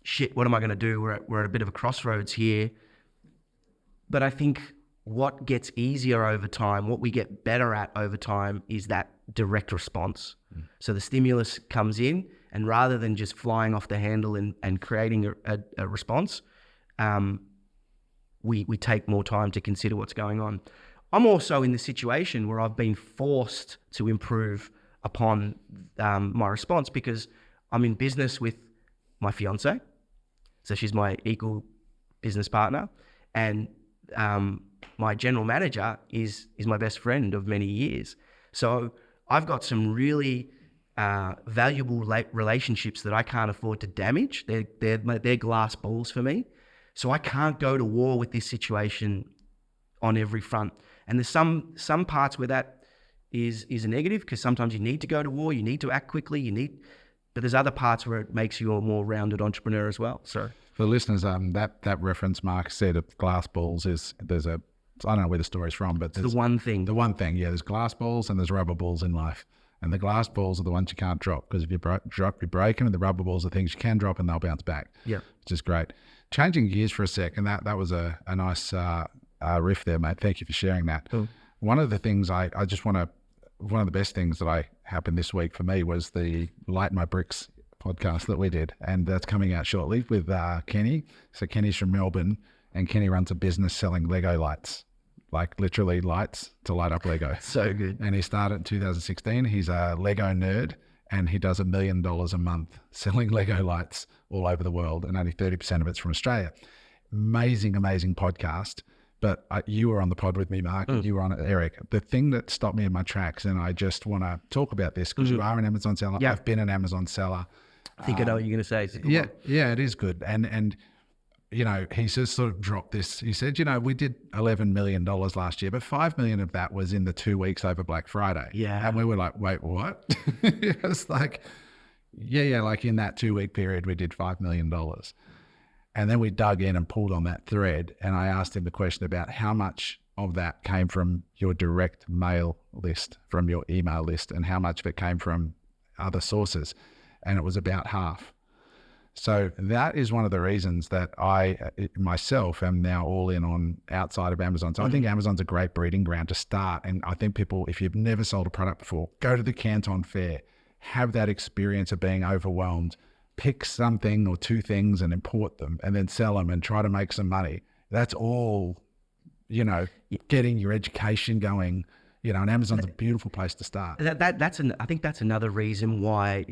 shit, what am I going to do? We're at a bit of a crossroads here. But I think what gets easier over time, what we get better at over time, is that direct response. So the stimulus comes in, and rather than just flying off the handle and creating a response, we take more time to consider what's going on. I'm also in the situation where I've been forced to improve upon my response, because I'm in business with my fiance. So she's my equal business partner, and my general manager is my best friend of many years. So I've got some really valuable relationships that I can't afford to damage. They're glass balls for me. So I can't go to war with this situation on every front. And there's some parts where that is a negative, because sometimes you need to go to war, you need to act quickly, but there's other parts where it makes you a more rounded entrepreneur as well. So for the listeners, that reference Mark said of glass balls I don't know where the story's from, but it's the one thing. The one thing, yeah. There's glass balls and there's rubber balls in life. And the glass balls are the ones you can't drop, because if you drop, you break them, and the rubber balls are things you can drop and they'll bounce back. Yeah. Which is great. Changing gears for a sec, and that was a nice riff there, mate. Thank you for sharing that. Cool. One of the things one of the best things that happened this week for me was the Light My Bricks podcast that we did, and that's coming out shortly with Kenny. So Kenny's from Melbourne, and Kenny runs a business selling Lego lights, like literally lights to light up Lego. So good. And he started in 2016. He's a Lego nerd, and he does $1 million a month selling Lego lights all over the world, and only 30% of it's from Australia. Amazing podcast. But you were on the pod with me, Mark, and you were on it, Eric. The thing that stopped me in my tracks, and I just want to talk about this, because you are an Amazon seller. Yeah. I've been an Amazon seller. I think I know what you're going to say. Yeah, it is good. And he just sort of dropped this. He said, we did $11 million last year, but $5 million of that was in the 2 weeks over Black Friday. Yeah. And we were like, wait, what? It's like, like in that 2 week period, we did $5 million. And then we dug in and pulled on that thread. And I asked him the question about how much of that came from your direct mail list, from your email list, and how much of it came from other sources? And it was about half. So that is one of the reasons that I myself am now all in on outside of Amazon. So I think Amazon's a great breeding ground to start. And I think people, if you've never sold a product before, go to the Canton Fair, have that experience of being overwhelmed, pick something or two things and import them and then sell them and try to make some money. That's all, getting your education going, and Amazon's a beautiful place to start. I think that's another reason why,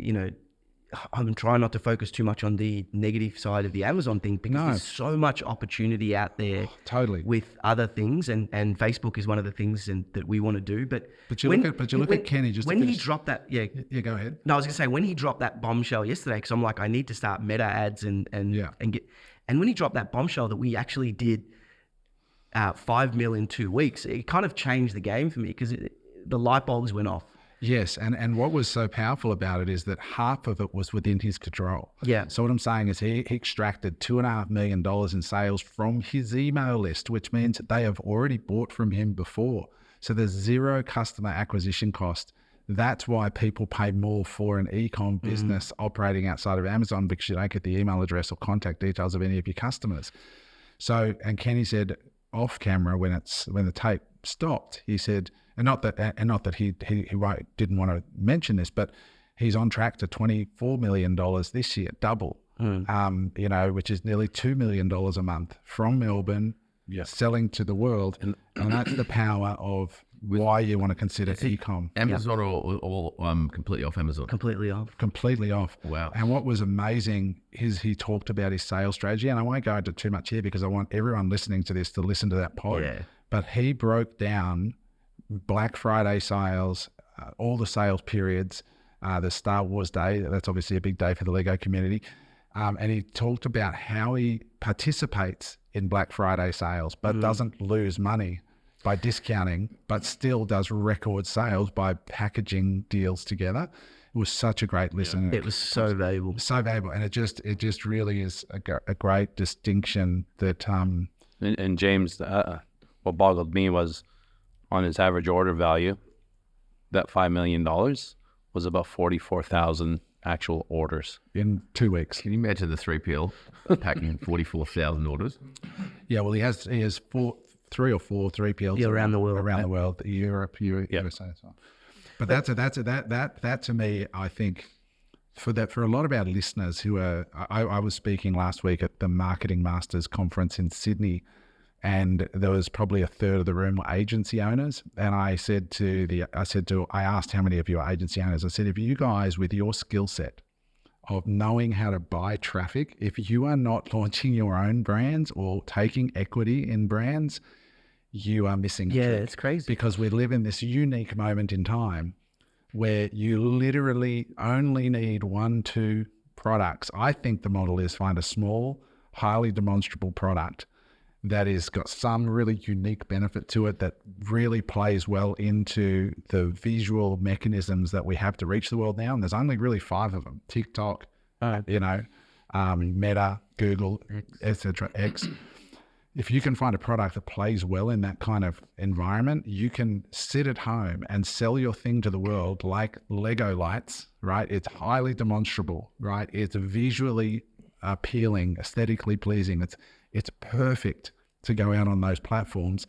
I'm trying not to focus too much on the negative side of the Amazon thing, because there's so much opportunity out there totally with other things, and Facebook is one of the things that we want to do. But you look at Kenny, just when he dropped that, go ahead. No, I was gonna say, when he dropped that bombshell yesterday, because I'm like, I need to start meta ads and when he dropped that bombshell that we actually did 5 mil in 2 weeks, it kind of changed the game for me, because the light bulbs went off. Yes, and what was so powerful about it is that half of it was within his control. Yeah. So what I'm saying is he extracted $2.5 million in sales from his email list, which means that they have already bought from him before. So there's zero customer acquisition cost. That's why people pay more for an e-com business operating outside of Amazon, because you don't get the email address or contact details of any of your customers. So, and Kenny said off camera when the tape stopped, he said, and not that he didn't want to mention this, but he's on track to $24 million this year, double, which is nearly $2 million a month from Melbourne, selling to the world. And that's the power of why you want to consider e-com. Amazon or completely off Amazon? Completely off. Completely off. Wow. And what was amazing is he talked about his sales strategy, and I won't go into too much here because I want everyone listening to this to listen to that pod. Yeah. But he broke down Black Friday sales, all the sales periods, the Star Wars Day, that's obviously a big day for the Lego community. And he talked about how he participates in Black Friday sales, but doesn't lose money by discounting, but still does record sales by packaging deals together. It was such a great listen. It was so valuable. So valuable. And it just really is a great distinction that... And James, what boggled me was, on his average order value, that $5 million was about 44,000 actual orders in 2 weeks. Can you imagine the 3PL packing 44,000 orders? Yeah, well, he has 3 or 4 3PLs around the world. Around the world, Europe, USA, and so on. But that to me, I think, for a lot of our listeners who are, I was speaking last week at the Marketing Masters conference in Sydney, and there was probably a third of the room were agency owners. And I asked how many of you are agency owners? I said, if you guys with your skill set of knowing how to buy traffic, if you are not launching your own brands or taking equity in brands, you are missing. Yeah, it's crazy. Because we live in this unique moment in time where you literally only need 1-2 products. I think the model is find a small, highly demonstrable product that has got some really unique benefit to it that really plays well into the visual mechanisms that we have to reach the world now. And there's only really 5 of them: TikTok, Meta, Google, etc. X. If you can find a product that plays well in that kind of environment, you can sit at home and sell your thing to the world like Lego lights, right? It's highly demonstrable, right? It's visually appealing, aesthetically pleasing. It's perfect to go out on those platforms,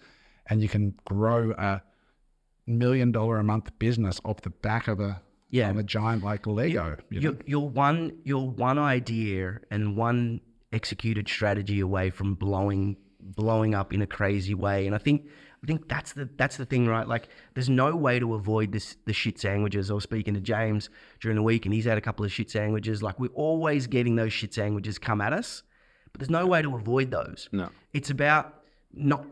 and you can grow a $1 million a month business off the back of a giant like Lego. You're one idea and one executed strategy away from blowing up in a crazy way. And I think that's the thing, right? Like, there's no way to avoid the shit sandwiches. I was speaking to James during the week, and he's had a couple of shit sandwiches. Like, we're always getting those shit sandwiches come at us, but there's no way to avoid those. No. It's about not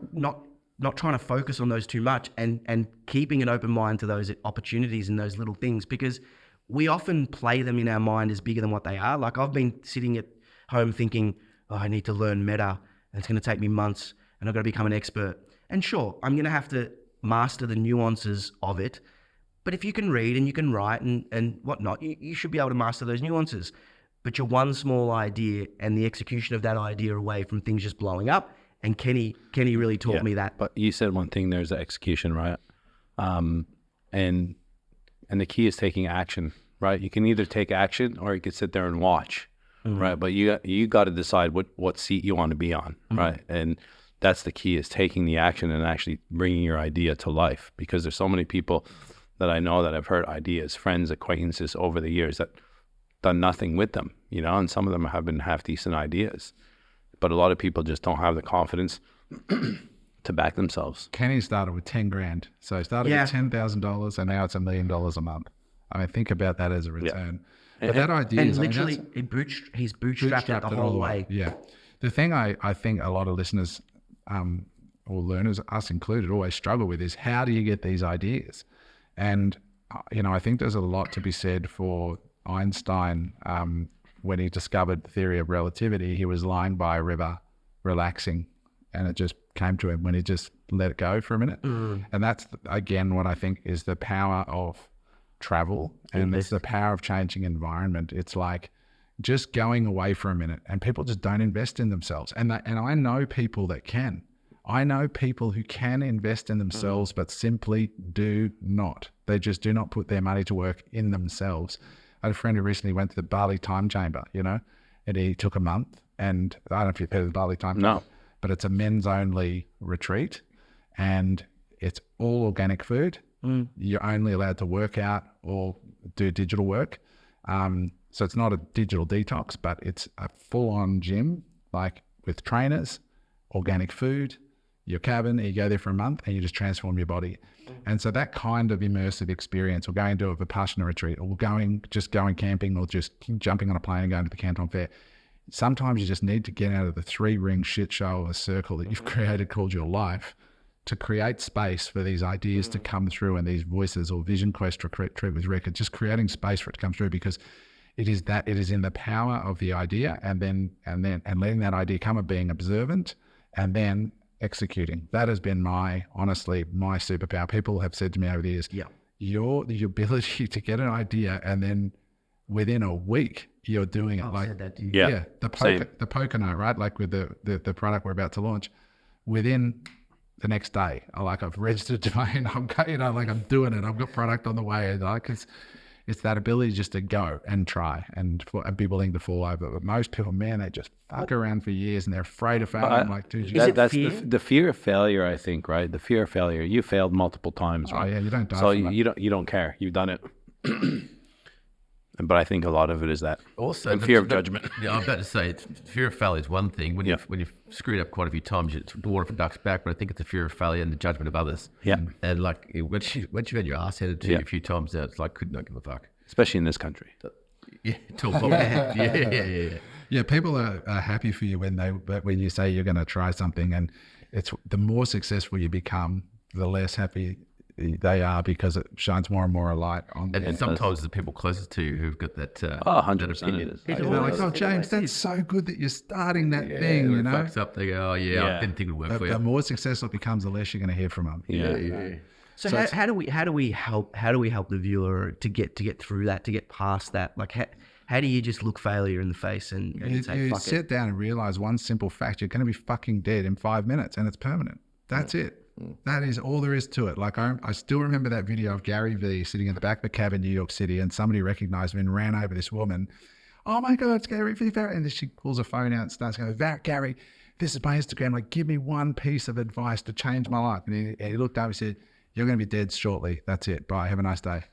trying to focus on those too much, and keeping an open mind to those opportunities and those little things, because we often play them in our mind as bigger than what they are. Like, I've been sitting at home thinking, I need to learn Meta, and it's going to take me months, and I've got to become an expert. And sure, I'm going to have to master the nuances of it. But if you can read and you can write and whatnot, you should be able to master those nuances. But you're one small idea and the execution of that idea away from things just blowing up. And Kenny really taught me that. But you said one thing, there's the execution, right? And the key is taking action, right? You can either take action or you could sit there and watch, right? But you got to decide what seat you want to be on, right? And that's the key, is taking the action and actually bringing your idea to life, because there's so many people that I know that I've heard ideas, friends, acquaintances over the years that done nothing with them, and some of them have been half decent ideas, but a lot of people just don't have the confidence to back themselves. Kenny started with 10 grand. So he started with $10,000 and now it's $1 million a month. I mean, think about that as a return. But that idea and literally he's bootstrapped it the whole way. Yeah. The thing I think a lot of listeners or learners, us included, always struggle with is, how do you get these ideas? And, I think there's a lot to be said for Einstein. When he discovered the theory of relativity, he was lying by a river, relaxing, and it just came to him when he just let it go for a minute. And that's, again, what I think is the power of travel, and it's the power of changing environment. It's like just going away for a minute, and people just don't invest in themselves. And I know people that can. I know people who can invest in themselves, but simply do not. They just do not put their money to work in themselves. I had a friend who recently went to the Bali Time Chamber, and he took a month. And I don't know if you've heard of the Bali Time Chamber, but it's a men's only retreat, and it's all organic food. You're only allowed to work out or do digital work. So it's not a digital detox, but it's a full-on gym, like with trainers, organic food, your cabin, you go there for a month and you just transform your body. And so that kind of immersive experience, or going to a Vipassana retreat, or just going camping, or just jumping on a plane and going to the Canton Fair. Sometimes you just need to get out of the 3-ring shit show or circle that you've created called your life, to create space for these ideas to come through, and these voices, or Vision Quest retreat with Rick, just creating space for it to come through, because it is in the power of the idea, and letting that idea come, of being observant and then executing. That has been honestly my superpower. People have said to me over the years, the ability to get an idea and then within a week you're doing it. I've said that to you. The Pocono, right? Like with the product we're about to launch, within the next day, I've registered a domain. I'm doing it. I've got product on the way. It's that ability just to go and try and be willing to fall over. But most people, man, they just fuck around for years and they're afraid of failing. That's the fear of failure, I think, right? The fear of failure. You failed multiple times, right? Oh yeah, you don't die. So you don't care. You've done it. But I think a lot of it is that also fear of judgment. Yeah, I'm about to say, fear of failure is one thing. When you've screwed up quite a few times, the water ducks back. But I think it's the fear of failure and the judgment of others. Yeah. And like once you've had your ass handed to you a few times, now it's like, could not give a fuck. Especially in this country. Yeah. Yeah. People are happy for you when you say you're going to try something, and it's the more successful you become, the less happy they are, because it shines more and more a light on them. And sometimes the people closest to you who've got that 100% opinion. it is. They're like, oh, James, that's so good that you're starting that thing, When it fucks up, they go, oh yeah, I didn't think it would work for you. The more successful it becomes, the less you're going to hear from them. Yeah. So how do we help the viewer to get through that, to get past that? Like how do you just look failure in the face and say, you fuck sit it? down and realize one simple fact: you're going to be fucking dead in 5 minutes, and it's permanent. That's it. That is all there is to it. Like I still remember that video of Gary Vee sitting in the back of a cab in New York City, and somebody recognized him and ran over this woman. Oh my God, it's Gary Vee. And then she pulls her phone out and starts going, Gary, this is my Instagram. Like, give me one piece of advice to change my life. And he looked up and said, you're going to be dead shortly. That's it. Bye. Have a nice day.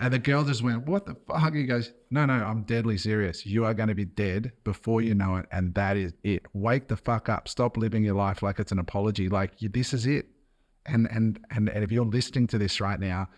And the girl just went, what the fuck? He goes, no, I'm deadly serious. You are going to be dead before you know it. And that is it. Wake the fuck up. Stop living your life like it's an apology. Like, this is it. And if you're listening to this right now,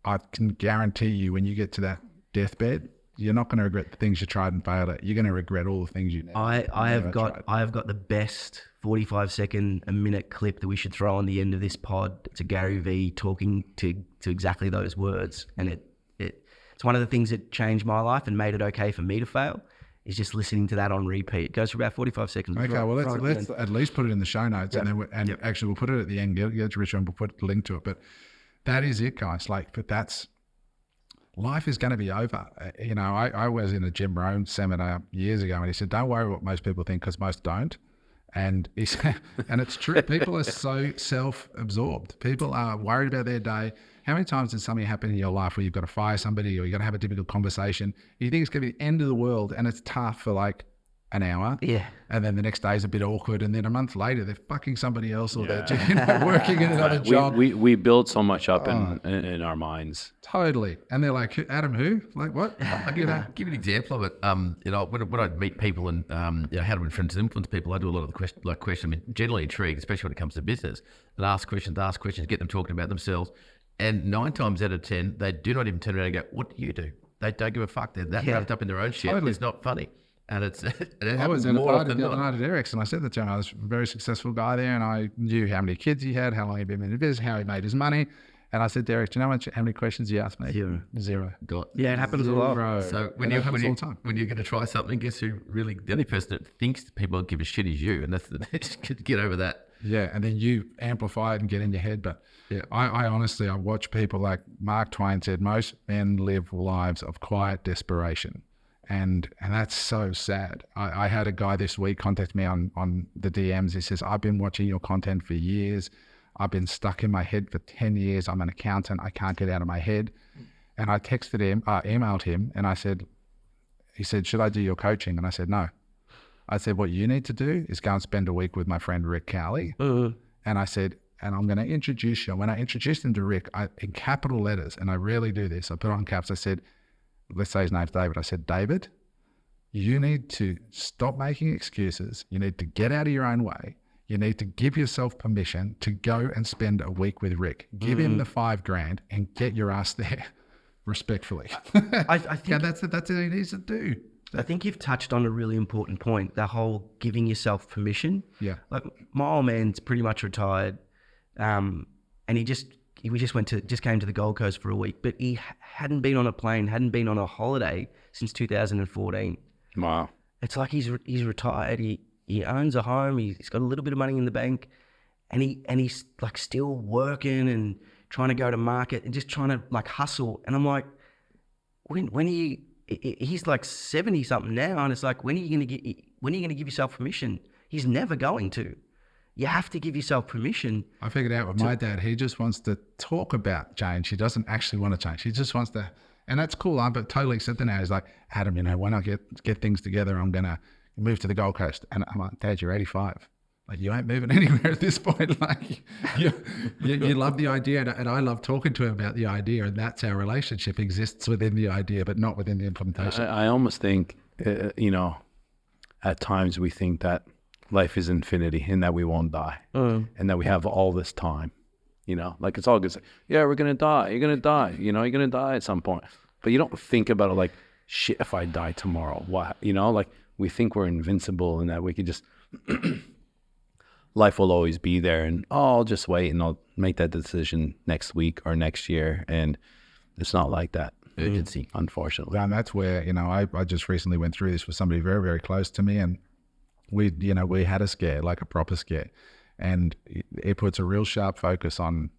I can guarantee you, when you get to that deathbed, you're not going to regret the things you tried and failed at. You're going to regret all the things you never I have got the best 45-second, a minute clip that we should throw on the end of this pod. It's a Gary Vee talking to exactly those words, and it's one of the things that changed my life and made it okay for me to fail. Is just listening to that on repeat. It goes for about 45 seconds. Okay, well let's at least put it in the show notes, and then actually we'll put it at the end. Get to Richard and we'll put the link to it. But that is it, guys. Life is going to be over. I was in a Jim Rohn seminar years ago, and he said, don't worry what most people think, because most don't. And and it's true. People are so self-absorbed. People are worried about their day. How many times did something happen in your life where you've got to fire somebody or you've got to have a difficult conversation? You think it's going to be the end of the world, and it's tough for like an hour. Yeah. And then the next day is a bit awkward. And then a month later, they're fucking somebody else or they're working in another job. We build so much up in our minds. Totally. And they're like, Adam, who? Like, what? I'll give you an example of it. When I meet people and how to influence and influence people, I do a lot of the question. I'm generally intrigued, especially when it comes to business, and ask questions, get them talking about themselves. And 9 times out of 10, they do not even turn around and go, "What do you do?" They don't give a fuck. They're that wrapped up in their own shit. Totally. It's not funny. And it I happens was in a more party often the other than not. night at Eric's, and I said that to him. I was a very successful guy there, and I knew how many kids he had, how long he'd been in the business, how he made his money. And I said, Derek, do you know how many questions you asked me? Zero. Yeah, it happens a lot. So when you're going to try something, guess who really, the only person that thinks people give a shit is you. And that's get over that. Yeah, and then you amplify it and get in your head. But yeah, I honestly, I watch people like Mark Twain said, most men live lives of quiet desperation. And that's so sad. I had a guy this week contact me on the DMs. He says, I've been watching your content for years. I've been stuck in my head for 10 years. I'm an accountant. I can't get out of my head. And I texted him, emailed him, and he said, should I do your coaching? And I said, no. I said, what you need to do is go and spend a week with my friend Rick Cowley. And I said, and I'm going to introduce you. When I introduced him to Rick, in capital letters, and I rarely do this, I put on caps, I said, let's say his name's David. I said, David, you need to stop making excuses. You need to get out of your own way. You need to give yourself permission to go and spend a week with Rick. Give him the $5,000 and get your ass there respectfully. I think that's what he needs to do. I think you've touched on a really important point, the whole giving yourself permission. Yeah. Like my old man's pretty much retired, and he just came to the Gold Coast for a week, but he hadn't been on a plane, hadn't been on a holiday since 2014. Wow. It's like he's retired. He owns a home. He's got a little bit of money in the bank, and he's like still working and trying to go to market and just trying to like hustle. And I'm like, he's like 70 something now, and it's like, when are you going to give yourself permission? He's never going to. You have to give yourself permission. I figured out with my dad, he just wants to talk about change. He doesn't actually want to change. He just wants to, and that's cool. I'm totally accepting now. He's like, Adam, when I get things together, I'm going to move to the Gold Coast. And I'm like, Dad, you're 85. Like, you ain't moving anywhere at this point. Like, you love the idea, and I love talking to him about the idea, and that's our relationship exists within the idea, but not within the implementation. I almost think, at times we think that life is infinity and that we won't die and that we have all this time, like it's all good. Yeah, we're going to die. You're going to die. You're going to die at some point. But you don't think about it like, shit, if I die tomorrow, what? Like we think we're invincible and that we could just, life will always be there and, I'll just wait and I'll make that decision next week or next year. And it's not like that. Urgency, unfortunately. And that's where, I just recently went through this with somebody very, very close to me, and we had a scare, like a proper scare, and it puts a real sharp focus on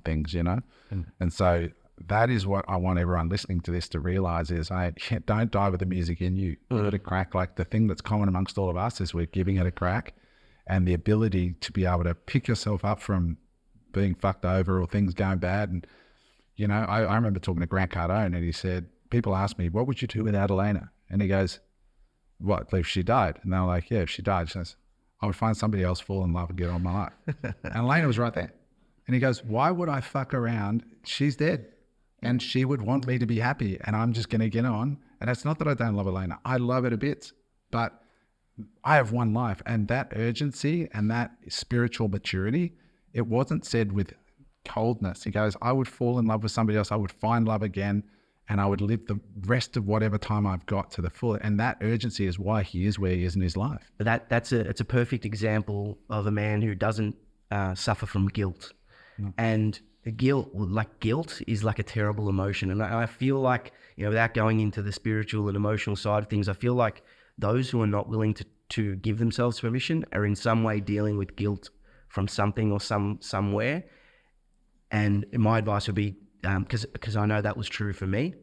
things, and so that is what I want everyone listening to this to realize is, don't die with the music in you. Give it a crack. Like the thing that's common amongst all of us is we're giving it a crack, and the ability to be able to pick yourself up from being fucked over or things going bad. And I remember talking to Grant Cardone, and he said, people ask me, what would you do without Elena? And he goes, what, if she died? And they're like, yeah, if she died, she says, I would find somebody else, fall in love, and get on my life. And Elena was right there. And he goes, why would I fuck around? She's dead. And she would want me to be happy, and I'm just going to get on. And it's not that I don't love Elena. I love her to bits. But I have one life, and that urgency and that spiritual maturity, it wasn't said with coldness. He goes, I would fall in love with somebody else. I would find love again, and I would live the rest of whatever time I've got to the full. And that urgency is why he is where he is in his life. It's a perfect example of a man who doesn't suffer from guilt. No. And guilt is like a terrible emotion. And I feel like, without going into the spiritual and emotional side of things, I feel like those who are not willing to give themselves permission are in some way dealing with guilt from something or somewhere. And my advice would be, because I know that was true for me,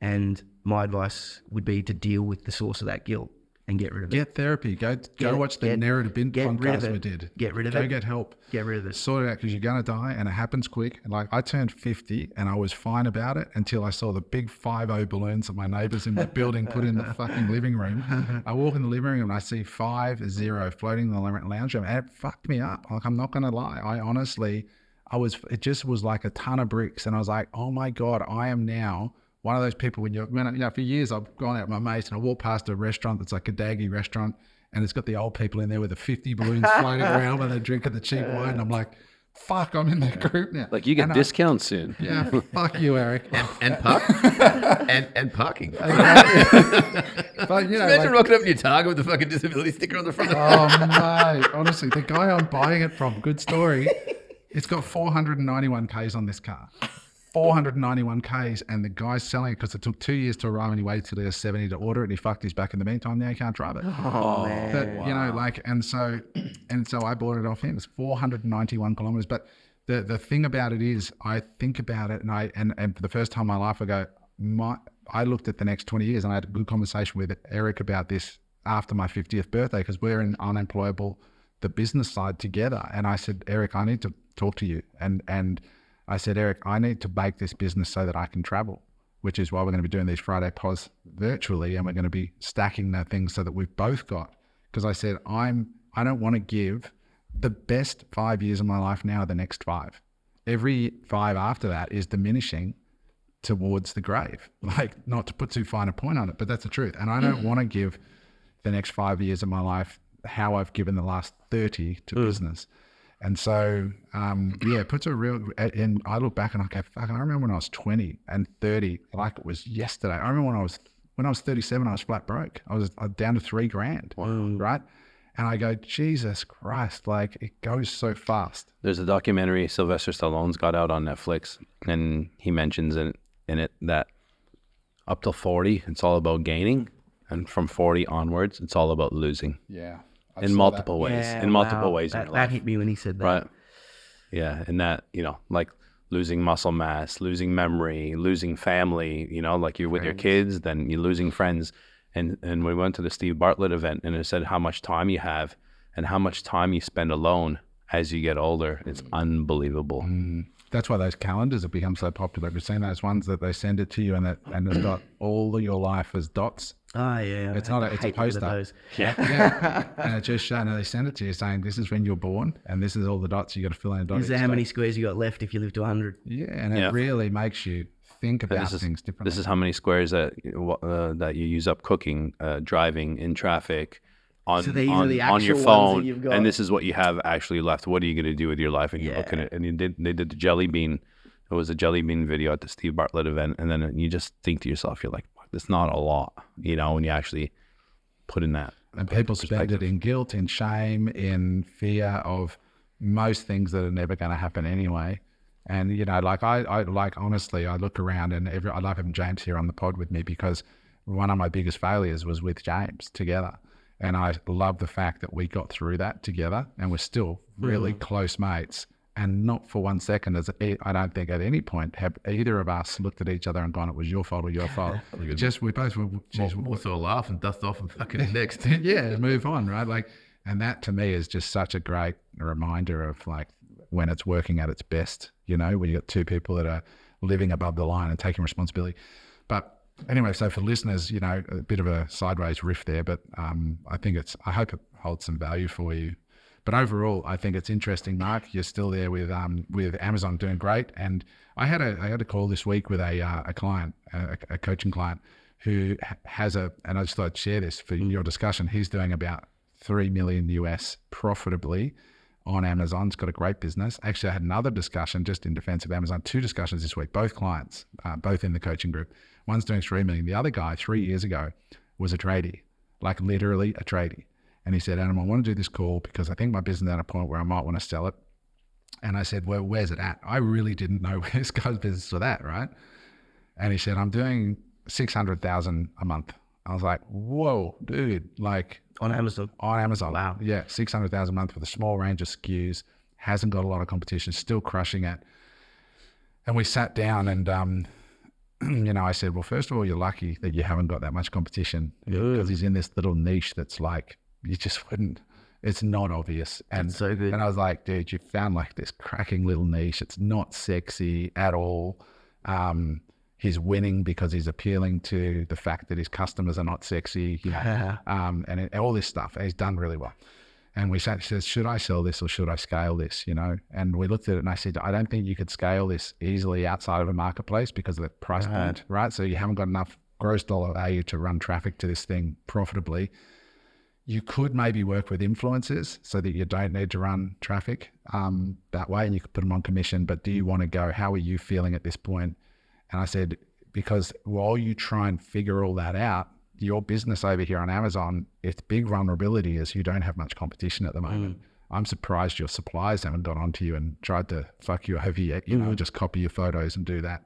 and my advice would be to deal with the source of that guilt. and get rid of it. Get therapy. Go watch the narrative bin get rid of podcast it. we did. Get rid of Go it. get help. Get rid of it. Sort it out because you're going to die and it happens quick. And like I turned 50 and I was fine about it until I saw the big 5-0 balloons that my neighbors in my building put in the fucking living room. I walk in the living room and I see 5-0 floating in the lounge room and it fucked me up. Like I'm not going to lie. I honestly, it just was like a ton of bricks. And I was like, oh my God, I am now one of those people for years I've gone out with my mates and I walk past a restaurant that's like a daggy restaurant and it's got the old people in there with the 50 balloons floating around when they're drinking the cheap wine. And I'm like, fuck, I'm in that group now. Like you get discounts soon. Yeah, fuck you, Eric. And parking. But Imagine rocking up in your Target with the fucking disability sticker on the front. oh mate, honestly, the guy I'm buying it from, good story. It's got 491 Ks on this car. 491 Ks, and the guy's selling it because it took 2 years to arrive and he waited till he was 70 to order it and he fucked his back in the meantime. Now he can't drive it. Oh, man. But, and so I bought it off him. It's 491 kilometers. But the thing about it is I think about it and for the first time in my life I go, I looked at the next 20 years and I had a good conversation with Eric about this after my 50th birthday because we're in Unemployable, the business side together. And I said, Eric, I need to talk to you. And I said, Eric, I need to bake this business so that I can travel, which is why we're going to be doing these Friday pods virtually, and we're going to be stacking the things so that we've both got. Because I said, I don't want to give the best 5 years of my life now the next 5. Every 5 after that is diminishing towards the grave. Like, not to put too fine a point on it, but that's the truth. And I don't want to give the next 5 years of my life how I've given the last 30 to business. And so, it puts a real, and I look back and I go, fuck, I remember when I was 20 and 30, like it was yesterday. I remember when I was 37, I was flat broke. I was down to $3,000, right? And I go, Jesus Christ, like it goes so fast. There's a documentary Sylvester Stallone's got out on Netflix, and he mentions in it that up till 40, it's all about gaining. And from 40 onwards, it's all about losing. Yeah. In multiple ways. Yeah, in multiple ways in that, your that life. hit me when he said that. Right. Yeah. And that, like losing muscle mass, losing memory, losing family, like you're with your kids, then you're losing friends. And we went to the Steve Bartlett event and it said how much time you have and how much time you spend alone as you get older. It's unbelievable. That's why those calendars have become so popular. We've seen those ones that they send it to you and it's got all of your life as dots. Oh, yeah. It's a poster. Yeah. And it just shows, they send it to you saying this is when you're born and this is all the dots you got to fill in. This is how many squares you got left if you live to 100. Yeah, and it really makes you think about things differently. This is how many squares that you use up cooking, driving, in traffic, on your phone, you've got. And this is what you have actually left. What are you going to do with your life? And you're looking at, and they did the jelly bean. It was a jelly bean video at the Steve Bartlett event, and then you just think to yourself, you're like, it's not a lot, when you actually put in that. And people spend it in guilt, in shame, in fear of most things that are never going to happen anyway. And honestly, I look around and I love having James here on the pod with me because one of my biggest failures was with James together. And I love the fact that we got through that together and we're still really close mates. And not for 1 second, I don't think at any point have either of us looked at each other and gone, it was your fault or your fault. Just we both were More sort of laugh and dust off and fucking next. yeah, move on, right? And that to me is just such a great reminder of when it's working at its best, when you got two people that are living above the line and taking responsibility. But anyway, so for listeners, a bit of a sideways riff there, but I hope it holds some value for you. But overall, I think it's interesting, Mark. You're still there with Amazon doing great. And I had a call this week with a client, a coaching client, who has and I just thought I'd share this for your discussion. He's doing about $3 million US profitably on Amazon. It's got a great business. Actually, I had another discussion just in defense of Amazon, 2 discussions this week, both clients, both in the coaching group. One's doing $3 million. The other guy 3 years ago was a tradie, like literally a tradie. And he said, Adam, I want to do this call because I think my business is at a point where I might want to sell it. And I said, well, where's it at? I really didn't know where this guy's business was at, right? And he said, I'm doing $600,000 a month. I was like, whoa, dude, on Amazon. On Amazon. Wow. Yeah, $600,000 a month with a small range of SKUs, hasn't got a lot of competition, still crushing it. And we sat down and I said, well, first of all, you're lucky that you haven't got that much competition because he's in this little niche that's like, you just wouldn't, it's not obvious. And That's so good. And I was like, dude, you found like this cracking little niche. It's not sexy at all. He's winning because he's appealing to the fact that his customers are not sexy, and all this stuff. And he's done really well. And we said, should I sell this or should I scale this, And we looked at it and I said, I don't think you could scale this easily outside of a marketplace because of the price point, right? So you haven't got enough gross dollar value to run traffic to this thing profitably. You could maybe work with influencers so that you don't need to run traffic that way, and you could put them on commission. But do you want to go? How are you feeling at this point? And I said, because while you try and figure all that out, your business over here on Amazon, its big vulnerability is you don't have much competition at the moment. I'm surprised your suppliers haven't got onto you and tried to fuck you over yet, just copy your photos and do that.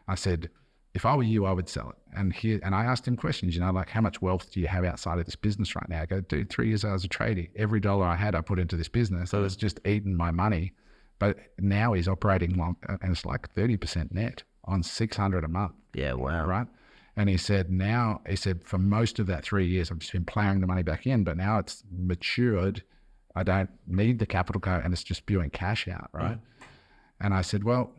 I said, if I were you, I would sell it. And I asked him questions, like how much wealth do you have outside of this business right now? I go, dude, 3 years I was a tradie. Every dollar I had, I put into this business. So it's just eating my money. But now he's operating long, and it's like 30% net on $600 a month. Yeah, wow. Right? And he said, for most of that 3 years, I've just been plowing the money back in, but now it's matured. I don't need the capital go, and it's just spewing cash out, right? And I said, well,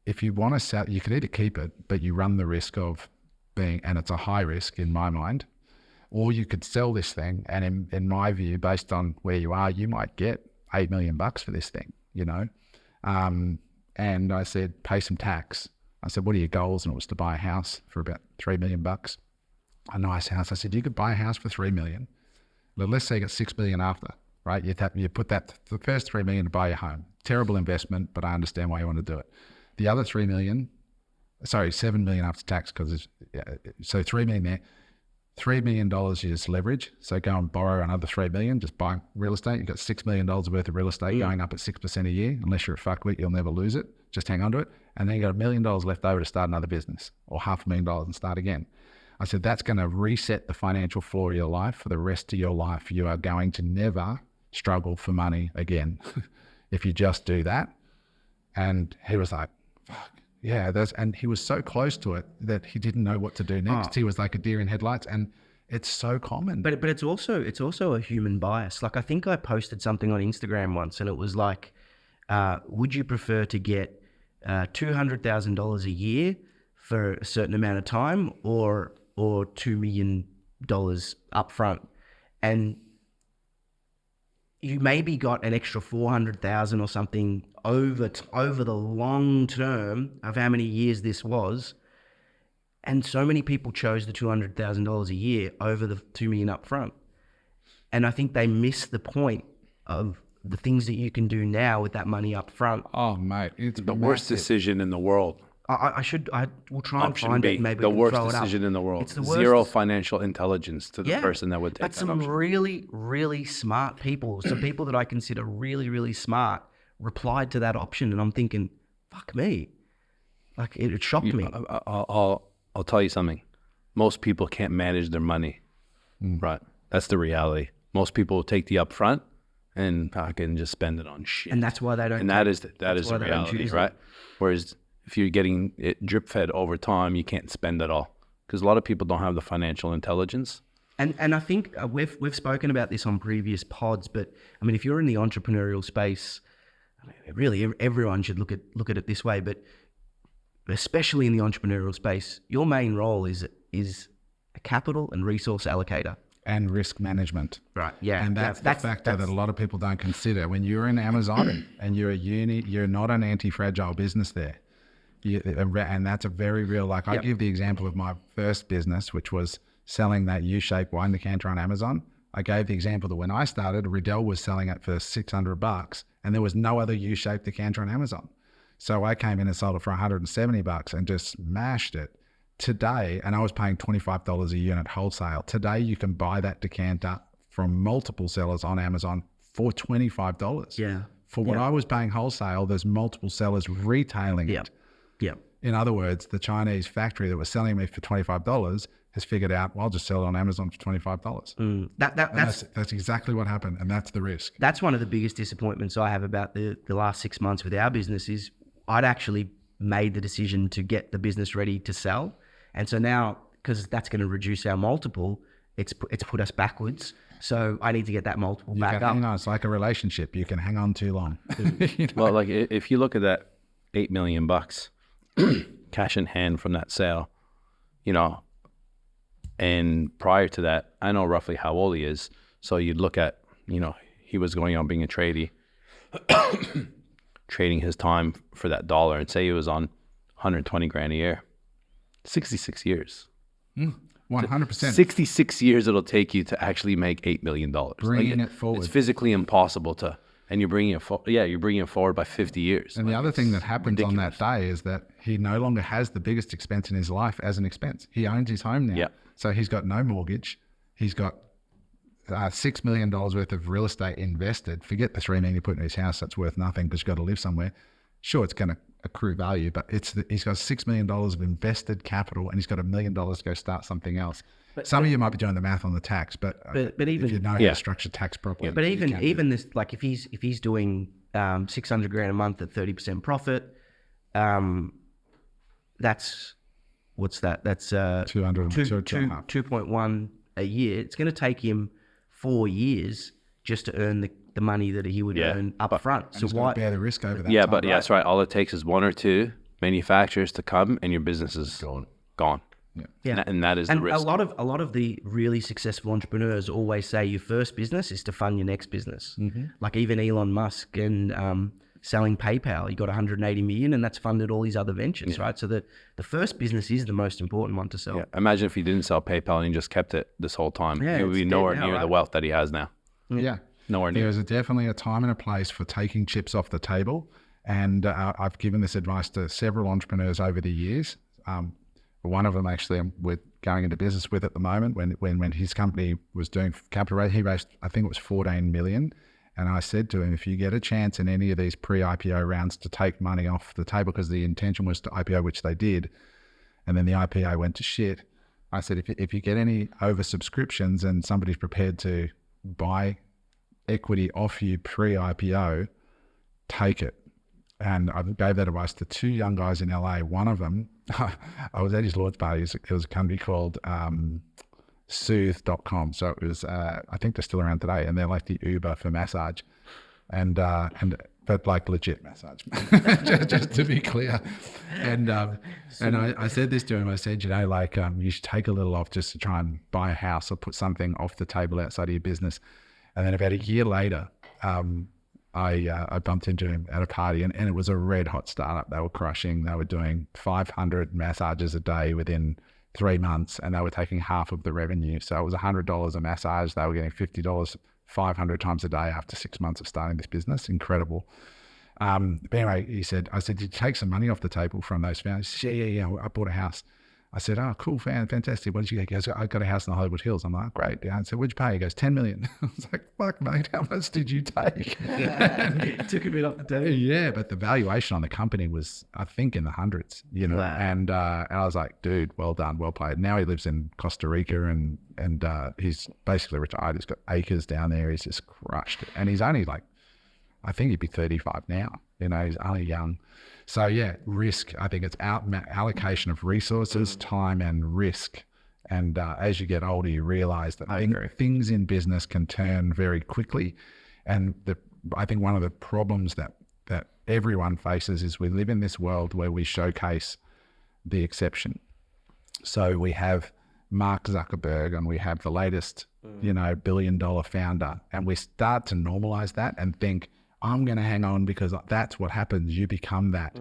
if you want to sell, you could either keep it, but you run the risk of being, and it's a high risk in my mind, or you could sell this thing. And in my view, based on where you are, you might get $8 million for this thing, And I said, pay some tax. I said, what are your goals? And it was to buy a house for about $3 million, a nice house. I said, you could buy a house for $3 million. Well, let's say you got $6 million after, right? You put that, the first $3 million to buy your home. Terrible investment, but I understand why you want to do it. The other $7 million after tax, so $3 million there. $3 million is leverage. So go and borrow another $3 million, just buy real estate. You've got $6 million worth of real estate going up at 6% a year. Unless you're a fuckwit, you'll never lose it. Just hang on to it. And then you got $1 million left over to start another business, or $500,000 and start again. I said, that's going to reset the financial floor of your life for the rest of your life. You are going to never struggle for money again if you just do that. And he was like, fuck. Yeah, and he was so close to it that he didn't know what to do next. He was like a deer in headlights, and it's so common. But it's also a human bias. Like I think I posted something on Instagram once, and it was like, would you prefer to get $200,000 a year for a certain amount of time, or $2 million upfront? And you maybe got an extra $400,000 or something over the long term of how many years this was, and so many people chose the $200,000 a year over the $2 million upfront. And I think they miss the point of the things that you can do now with that money up front. Oh, mate, it's the worst decision in the world. I will try and find it. Maybe the we can worst throw decision it up. in the world. It's the worst. Zero financial intelligence to the person that would take but that some option. really, really smart people, some people that I consider really, really smart, replied to that option, and I'm thinking, fuck me. Like it shocked me. I'll tell you something. Most people can't manage their money. Right. That's the reality. Most people will take the upfront and fucking just spend it on shit. And that's why they don't. And that is the reality, right? Whereas if you're getting it drip fed over time, you can't spend it all, because a lot of people don't have the financial intelligence. And I think we've spoken about this on previous pods, but I mean, if you're in the entrepreneurial space, I mean, really everyone should look at it this way, but especially in the entrepreneurial space, your main role is a capital and resource allocator. And risk management. Right, yeah. And that's the factor that a lot of people don't consider. When you're in Amazon and you're you're not an anti-fragile business there. And that's a very real, like I give the example of my first business, which was selling that U-shaped wine decanter on Amazon. I gave the example that when I started, Riddell was selling it for $600 and there was no other U-shaped decanter on Amazon. So I came in and sold it for $170 and just smashed it. Today, and I was paying $25 a unit wholesale. Today, you can buy that decanter from multiple sellers on Amazon for $25. Yeah. For what I was paying wholesale, there's multiple sellers retailing it. Yeah. In other words, the Chinese factory that was selling me for $25 has figured out, well, I'll just sell it on Amazon for $25. That's exactly what happened, and that's the risk. That's one of the biggest disappointments I have about the last 6 months with our business is I'd actually made the decision to get the business ready to sell. And so now, because that's going to reduce our multiple, it's put us backwards. So I need to get that multiple back up. Hang on, it's like a relationship. You can hang on too long. You know? Well, like if you look at that $8 million cash in hand from that sale, you know, and prior to that, I know roughly how old he is. So you'd look at, you know, he was going on being a tradie, trading his time for that dollar, and say he was on 120 grand a year. 66 years. 100%. 66 years it'll take you to actually make $8 million. Bringing it forward. It's physically impossible to, and you're bringing it forward by 50 years. And the other thing that happens on that day is that he no longer has the biggest expense in his life as an expense. He owns his home now. Yeah. So he's got no mortgage. He's got $6 million worth of real estate invested. Forget the $3 million you put in his house. That's worth nothing because you've got to live somewhere. Sure, it's going to accrue value, but he's got $6 million of invested capital and he's got $1 million to go start something else. Some of you might be doing the math on the tax, but even if you know how to structure tax properly. But even this, like if he's doing 600 grand a month at 30% profit, that's what's that? That's 2.1 a year. It's going to take him 4 years just to earn the money that he would earn up front. So why bear the risk over that? Yeah, time, but that's right. All it takes is one or two manufacturers to come, and your business is gone. Yeah, and that is the risk. A lot of the really successful entrepreneurs always say your first business is to fund your next business. Like even Elon Musk and selling PayPal, he got 180 million, and that's funded all his other ventures, right? So the first business is the most important one to sell. Yeah. Imagine if he didn't sell PayPal and he just kept it this whole time. Yeah, he would be nowhere near the wealth that he has now. Yeah. Nowhere near. There's definitely a time and a place for taking chips off the table. And I've given this advice to several entrepreneurs over the years. One of them actually we're going into business with at the moment. When his company was doing capital raise, he raised, I think it was 14 million. And I said to him, if you get a chance in any of these pre-IPO rounds to take money off the table, because the intention was to IPO, which they did, and then the IPO went to shit. I said, if you get any oversubscriptions and somebody's prepared to buy equity off you pre-IPO, take it. And I gave that advice to two young guys in LA. One of them, I was at his launch party. It was a company called Soothe.com. So it was, I think they're still around today, and they're like the Uber for massage, but like legit massage, just to be clear. And I said this to him. I said, you should take a little off just to try and buy a house or put something off the table outside of your business. And then about a year later, I bumped into him at a party, and it was a red hot startup. They were crushing. They were doing 500 massages a day within 3 months, and they were taking half of the revenue. So it was $100 a massage. They were getting $50 500 times a day after 6 months of starting this business. Incredible. But anyway, I said, did you take some money off the table from those founders? He said, yeah, I bought a house. I said, oh, cool, fantastic. What did you get? He goes, I got a house in the Hollywood Hills. I'm like, great. Yeah. I said, what'd you pay? He goes, 10 million. I was like, fuck, mate, how much did you take? Took a bit off the table. Yeah, but the valuation on the company was, I think, in the hundreds, Wow. And I was like, dude, well done, well played. Now he lives in Costa Rica, and he's basically retired. He's got acres down there. He's just crushed it. And he's only like, I think he'd be 35 now. He's only young. So yeah, risk. I think it's allocation of resources, time, and risk. And as you get older, you realize that things in business can turn very quickly. And I think one of the problems that everyone faces is we live in this world where we showcase the exception. So we have Mark Zuckerberg, and we have the latest, $1 billion founder, and we start to normalize that and think, I'm going to hang on because that's what happens. You become that.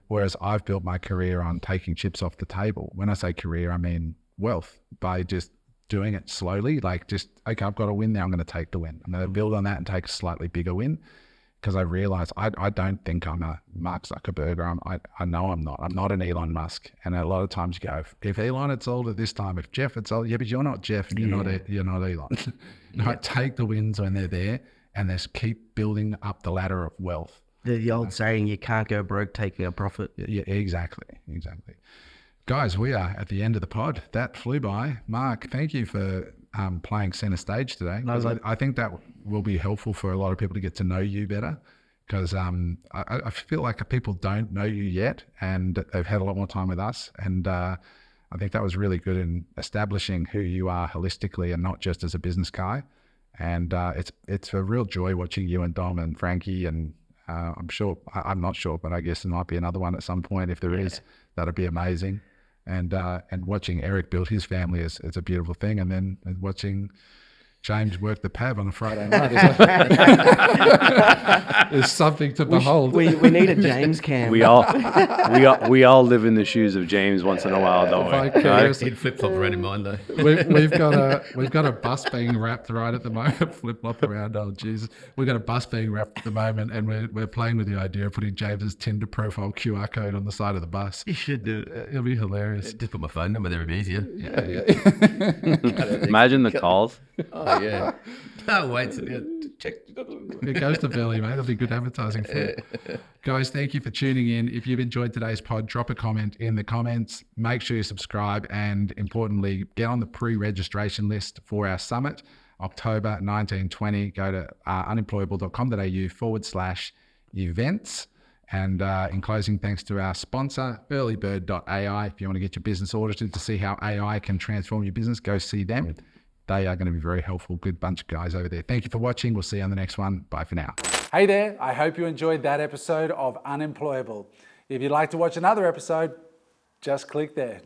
Whereas I've built my career on taking chips off the table. When I say career, I mean wealth, by just doing it slowly. Like just, okay, I've got a win now. I'm going to take the win. I'm going to build on that and take a slightly bigger win, because I realize I don't think I'm a Mark Zuckerberg, or I know I'm not. I'm not an Elon Musk. And a lot of times you go, if Elon had sold at this time, if Jeff had sold, yeah, but you're not Jeff. You're not Elon. Take the wins when they're there, and just keep building up the ladder of wealth. The old saying, you can't go broke taking a profit. Yeah, exactly. Guys, we are at the end of the pod. That flew by. Mark, thank you for playing center stage today. I think that will be helpful for a lot of people to get to know you better, because I feel like people don't know you yet, and they've had a lot more time with us. And I think that was really good in establishing who you are holistically and not just as a business guy. And it's a real joy watching you and Dom and Frankie, and I'm not sure, but I guess there might be another one at some point. If there is, that'd be amazing. And watching Eric build his family is a beautiful thing. And then watching James work the pab on a Friday night is something to behold. We need a James cam. We all live in the shoes of James once in a while, don't we? He'd flip flop around in mine though. We've got a bus being wrapped right at the moment. Flip flop around. Oh Jesus, we've got a bus being wrapped at the moment, and we're playing with the idea of putting James's Tinder profile QR code on the side of the bus. You should do it. It'll be hilarious. Just put my phone number there, it'd be easier. Yeah. Imagine the calls. Oh yeah. Oh wait, so check. It goes to Billy, mate. It'll be good advertising for it. Guys, thank you for tuning in. If you've enjoyed today's pod, drop a comment in the comments. Make sure you subscribe, and importantly, get on the pre-registration list for our summit, October 19-20. Go to unemployable.com.au/events. And in closing, thanks to our sponsor, earlybird.ai. If you want to get your business audited to see how AI can transform your business, go see them. They are going to be very helpful. Good bunch of guys over there. Thank you for watching. We'll see you on the next one. Bye for now. Hey there. I hope you enjoyed that episode of Unemployable. If you'd like to watch another episode, just click there.